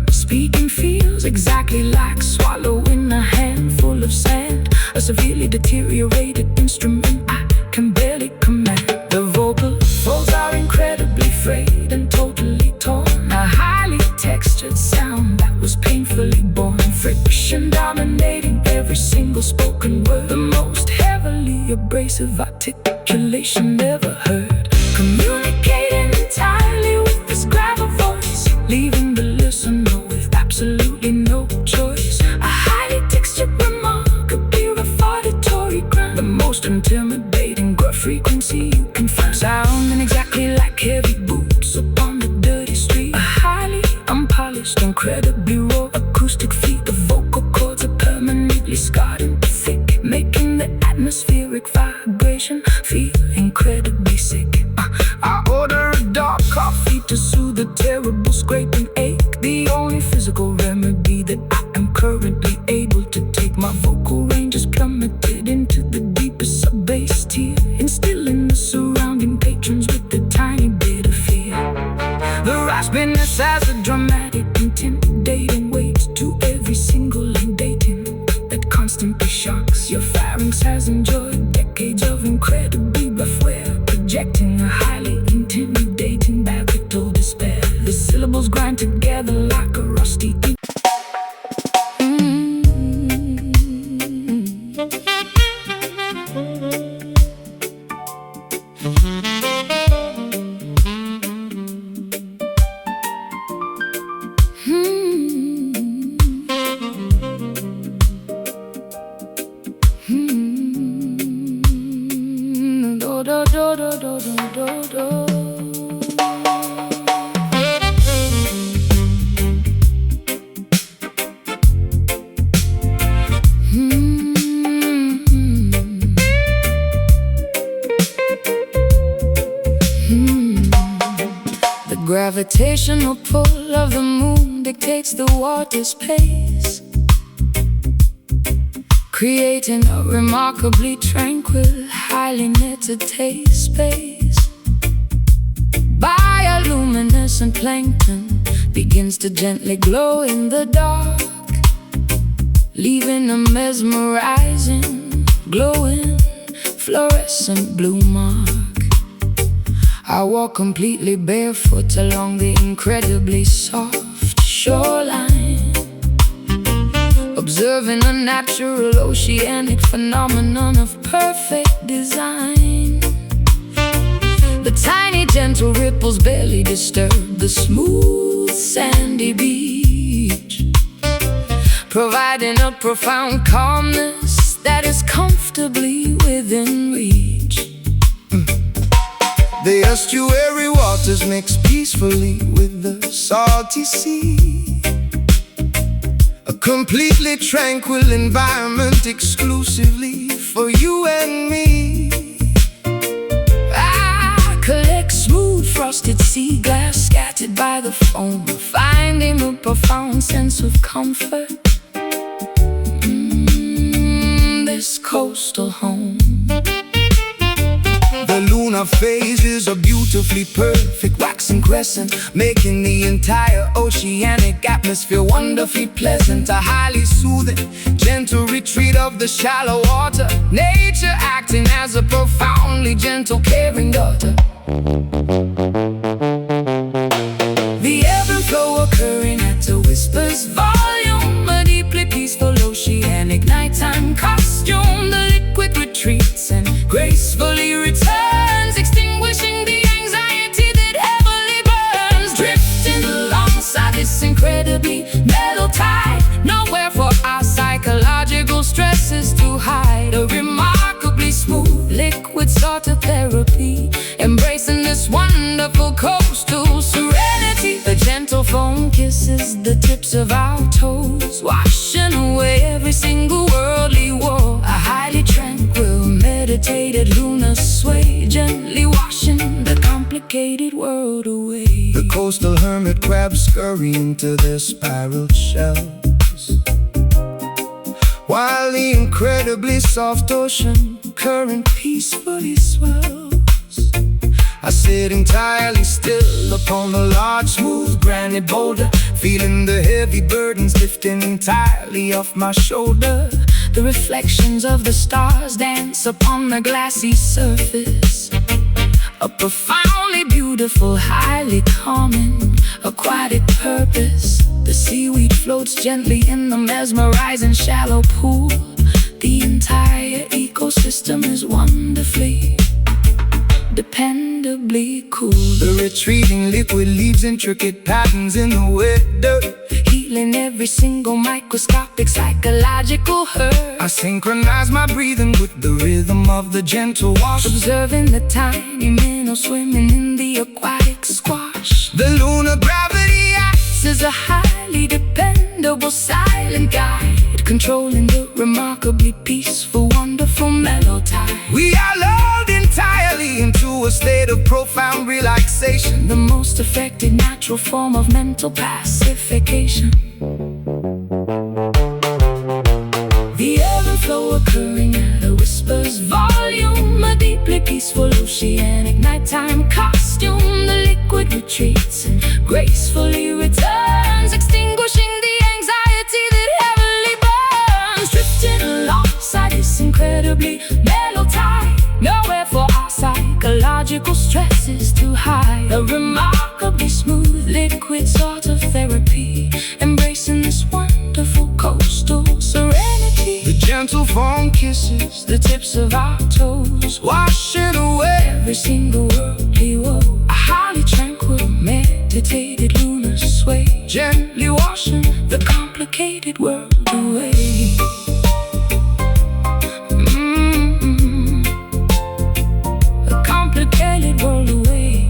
[SPEAKER 1] Speaking feels exactly like swallowing a handful of sand, a severely deteriorated instrument I can barely command. The vocal folds are incredibly frayed and totally torn, a highly textured sound that was painfully born, friction dominating every single spoken word, the most heavily abrasive articulation ever heard, communicating entirely with this gravel voice, leaving the listener with absolutely no choice. A highly textured, remarkably referatory grunt, the most intimidating grunt frequency you can find, sounding exactly like heavy boots upon the dirty street. A highly unpolished, incredibly raw acoustic feat. The vocal cords are permanently scarred and thick, making the atmospheric vibration feel incredibly sick. I order a dark coffee to soothe the terrible scraping ache, the only physical remedy that I am currently able to take. My vocal range is plummeted into the deepest sub-bass tier, instilling the surrounding patrons with a tiny bit of fear. The raspiness has a dramatic, intimidating weight to every single indating that constantly shocks. Your pharynx has enjoyed decades of incredibly rough wear, projecting a highly intimidating baritone despair. The syllables grind together like a rusty
[SPEAKER 2] gravitational pull of the moon dictates the water's pace, creating a remarkably tranquil, highly netted space. Bioluminescent plankton begins to gently glow in the dark, leaving a mesmerizing, glowing, fluorescent blue mark. I walk completely barefoot along the incredibly soft shoreline, observing a natural oceanic phenomenon of perfect design. The tiny gentle ripples barely disturb the smooth sandy beach, providing a profound calmness that is comfortably within reach.
[SPEAKER 1] The estuary waters mix peacefully with the salty sea, a completely tranquil environment exclusively for you and me.
[SPEAKER 2] I collect smooth frosted sea glass scattered by the foam, finding a profound sense of comfort. This coastal home.
[SPEAKER 1] The lunar phase is a beautifully perfect waxing crescent, making the entire oceanic atmosphere wonderfully pleasant. A highly soothing, gentle retreat of the shallow water, nature acting as a profoundly gentle, caring daughter. The ebb and flow occurring at a whisper's volume, a deeply peaceful oceanic nighttime costume. The liquid retreats and gracefully returns, extinguishing the anxiety that heavily burns, drifting alongside this incredibly mellow tide. Nowhere for our psychological stresses to hide. A remarkably smooth liquid sort of therapy, embracing this wonderful coastal serenity. A gentle
[SPEAKER 2] phone kisses the tips of our toes, washing away every single worldly woe. A highly tranquil, meditated lunar sway, gently washing the complicated world away.
[SPEAKER 1] The coastal hermit crabs scurry into their spiraled shells, while the incredibly soft ocean current peacefully swells. I sit entirely still upon the large, smooth granite boulder, feeling the heavy burdens lifting entirely off my shoulder.
[SPEAKER 2] The reflections of the stars dance upon the glassy surface, a profoundly beautiful, highly calming, aquatic purpose. The seaweed floats gently in the mesmerizing shallow pool. The entire ecosystem is wonderfully, dependably cool.
[SPEAKER 1] The retreating liquid leaves intricate patterns in the wet dirt,
[SPEAKER 2] healing every single microscopic psychological hurt.
[SPEAKER 1] I synchronize my breathing with the rhythm of the gentle wash,
[SPEAKER 2] observing the tiny minnows swimming in the aquatic squash.
[SPEAKER 1] The lunar gravity acts
[SPEAKER 2] as a highly dependable silent guide, controlling the remarkably peaceful, wonderful melody.
[SPEAKER 1] We are lulled entirely into a state of profound relaxation,
[SPEAKER 2] the most effective natural form of mental pacification. The ebb and flow occurring at a whisper's volume, a deeply peaceful oceanic nighttime costume. The liquid retreats and gracefully returns, extinguishing the anxiety that heavily burns. Drifting alongside this incredibly mellow tide, nowhere for our psychological stresses to hide. A remarkably smooth liquid sort of therapy, embracing this wonderful coastal serenity.
[SPEAKER 1] The gentle phone kisses
[SPEAKER 2] the tips of our toes,
[SPEAKER 1] washing away
[SPEAKER 2] every single worldly woe. A highly tranquil, meditated lunar sway, gently washing the complicated world away. The complicated world away.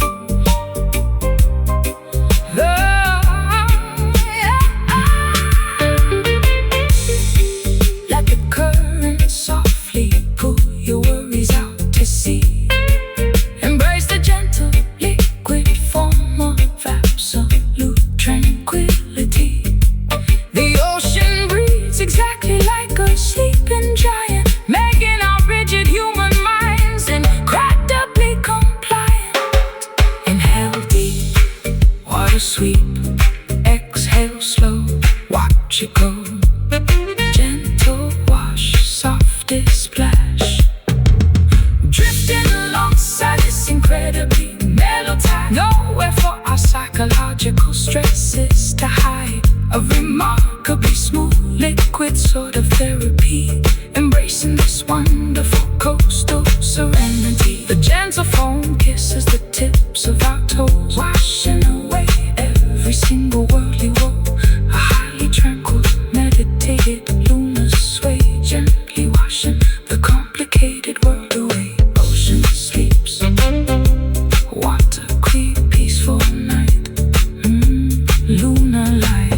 [SPEAKER 2] Let the current softly pull your worries out to sea. Embrace the gentle liquid form of absolute tranquility. The ocean breathes exactly like a sleeping giant, making our rigid human minds incredibly compliant. Inhale deep, water sweep, exhale slow, watch it go. Gentle wash, softest splash, drifting alongside this incredibly mellow tide, nowhere for our psychological stresses to hide. A remarkably smooth liquid sort of therapy, embracing this wonderful coastal serenity. The gentle foam kisses the tips of our toes, washing away every single worldly woe. A highly tranquil, meditated lunar sway, gently washing the complicated world away. Ocean sleeps, water clear, peaceful night, lunar light.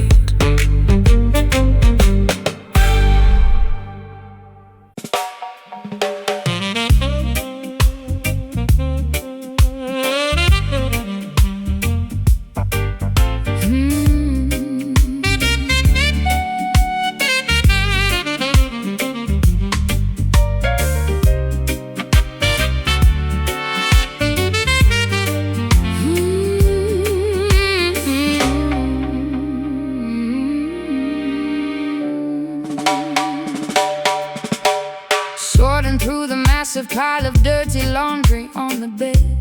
[SPEAKER 2] Sorting through the massive pile of dirty laundry on the bed,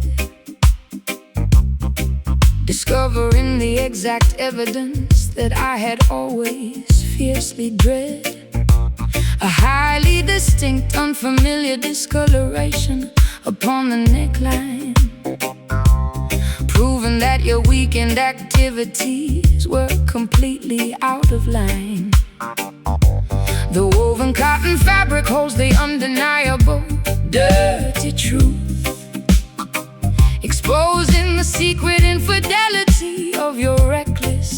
[SPEAKER 2] discovering the exact evidence that I had always fiercely dread. A highly distinct, unfamiliar discoloration upon the neckline, proving that your weekend activities were completely out of line. The woven cotton fabric holds the undeniable dirty truth, exposing the secret infidelity of your reckless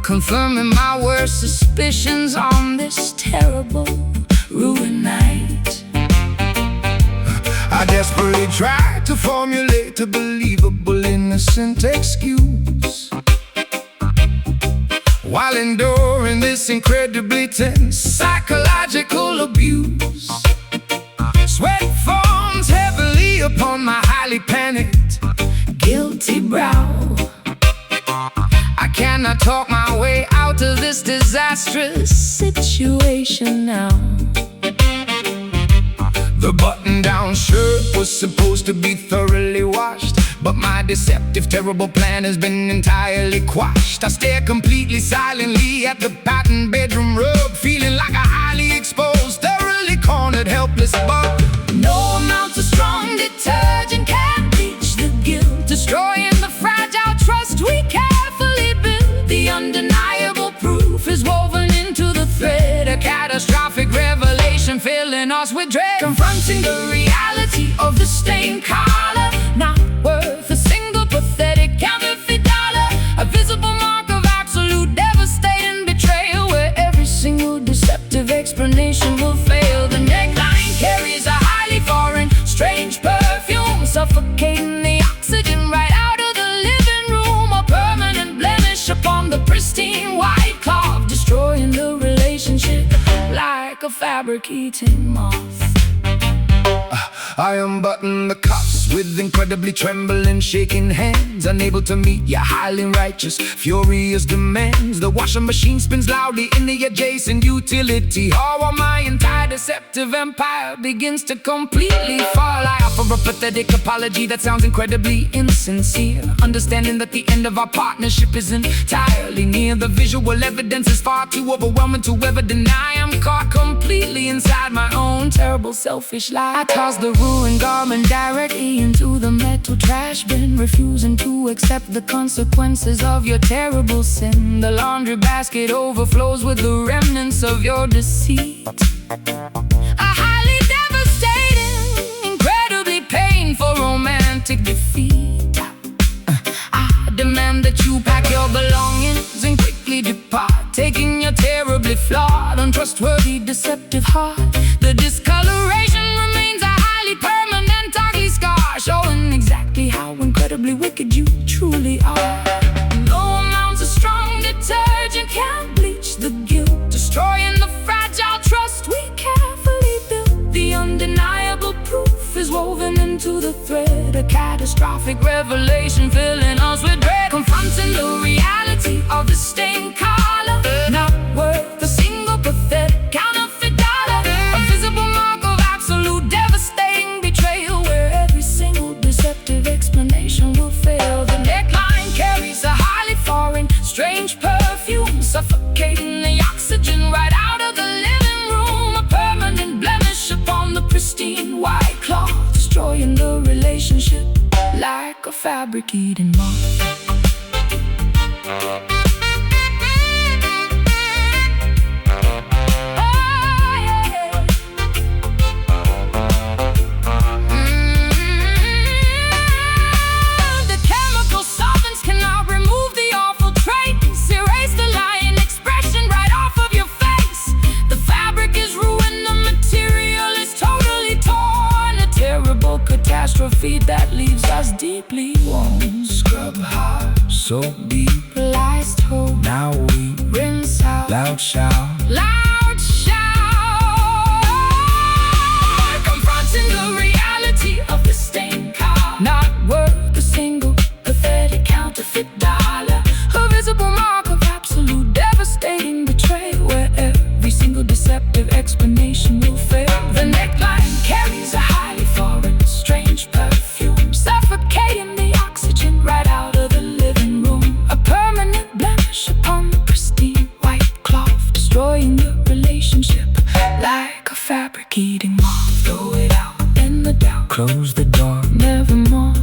[SPEAKER 2] confirming my worst suspicions on this terrible, ruined night.
[SPEAKER 1] I desperately tried to formulate a believable, innocent excuse, while enduring this incredibly tense psychological abuse. Sweat forms heavily upon my highly panicked,
[SPEAKER 2] Guilty brow.
[SPEAKER 1] I cannot talk my way out of this disastrous
[SPEAKER 2] Situation now.
[SPEAKER 1] The button-down shirt was supposed to be thoroughly washed, but my deceptive, terrible plan has been entirely quashed. I stare completely silently at the patterned bedroom rug, feeling like a highly exposed, thoroughly cornered, helpless bug.
[SPEAKER 2] No amount of strong detergent can bleach the guilt, destroying the fragile trust we carefully built. The undeniable proof is woven into the thread, a catastrophic revelation filling us with dread. Confronting the reality of the stained collar, not worth a single pathetic counterfeit dollar. A visible mark of absolute devastating betrayal, where every single deceptive explanation will fail. The neckline carries a highly foreign, strange perfume, suffocating the oxygen right out of the living room. A permanent blemish upon the pristine white cloth, destroying the relationship like a fabric-eating moth.
[SPEAKER 1] I unbutton the cuffs with incredibly trembling, shaking hands, unable to meet your highly righteous, furious demands. The washing machine spins loudly in the adjacent utility hall, while my entire deceptive empire begins to completely fall. I offer a pathetic apology that sounds incredibly insincere, understanding that the end of our partnership is entirely near. The visual evidence is far too overwhelming to ever deny. I'm caught completely inside my own terrible, selfish lie. I toss the ruined garment directly into the metal trash bin, refusing to accept the consequences of your terrible sin. The laundry basket overflows with the remnants of your deceit. A highly devastating, incredibly painful romantic defeat. I demand that you pack your belongings and quickly depart, taking your terribly flawed, untrustworthy, deceptive heart. The discoloration remains a highly permanent, ugly scar, showing exactly how incredibly wicked you truly are. No amounts of strong detergent can bleach the guilt, destroying the fragile trust we carefully built. The undeniable proof is woven into the thread, a catastrophic revelation filling us with dread. Confronting the reality of the stained collar, not worth a single pathetic counterfeit dollar. A visible mark of absolute devastating betrayal, where every single deceptive explanation will fail. The neckline carries a highly foreign, strange perfume, suffocating the oxygen right out of the living room. A permanent blemish upon the pristine white cloth, destroying the relationship like a fabric-eating moth. Catastrophe that leaves us deeply worn. scrub hard, so deep,
[SPEAKER 2] Lies told,
[SPEAKER 1] now we
[SPEAKER 2] rinse out,
[SPEAKER 1] loud shout.
[SPEAKER 2] loud shout. Confronting the reality of the stained car, not worth a single pathetic counterfeit dollar. A visible mark of absolute devastating betrayal, where every single deceptive explanation will fail. The neckline carries a highly foreign, strange perfume, suffocating the oxygen right out of the living room. A permanent blemish upon the pristine white cloth, destroying the relationship like a fabric-eating moth. Throw it out in the dark,
[SPEAKER 1] Close the door,
[SPEAKER 2] nevermore.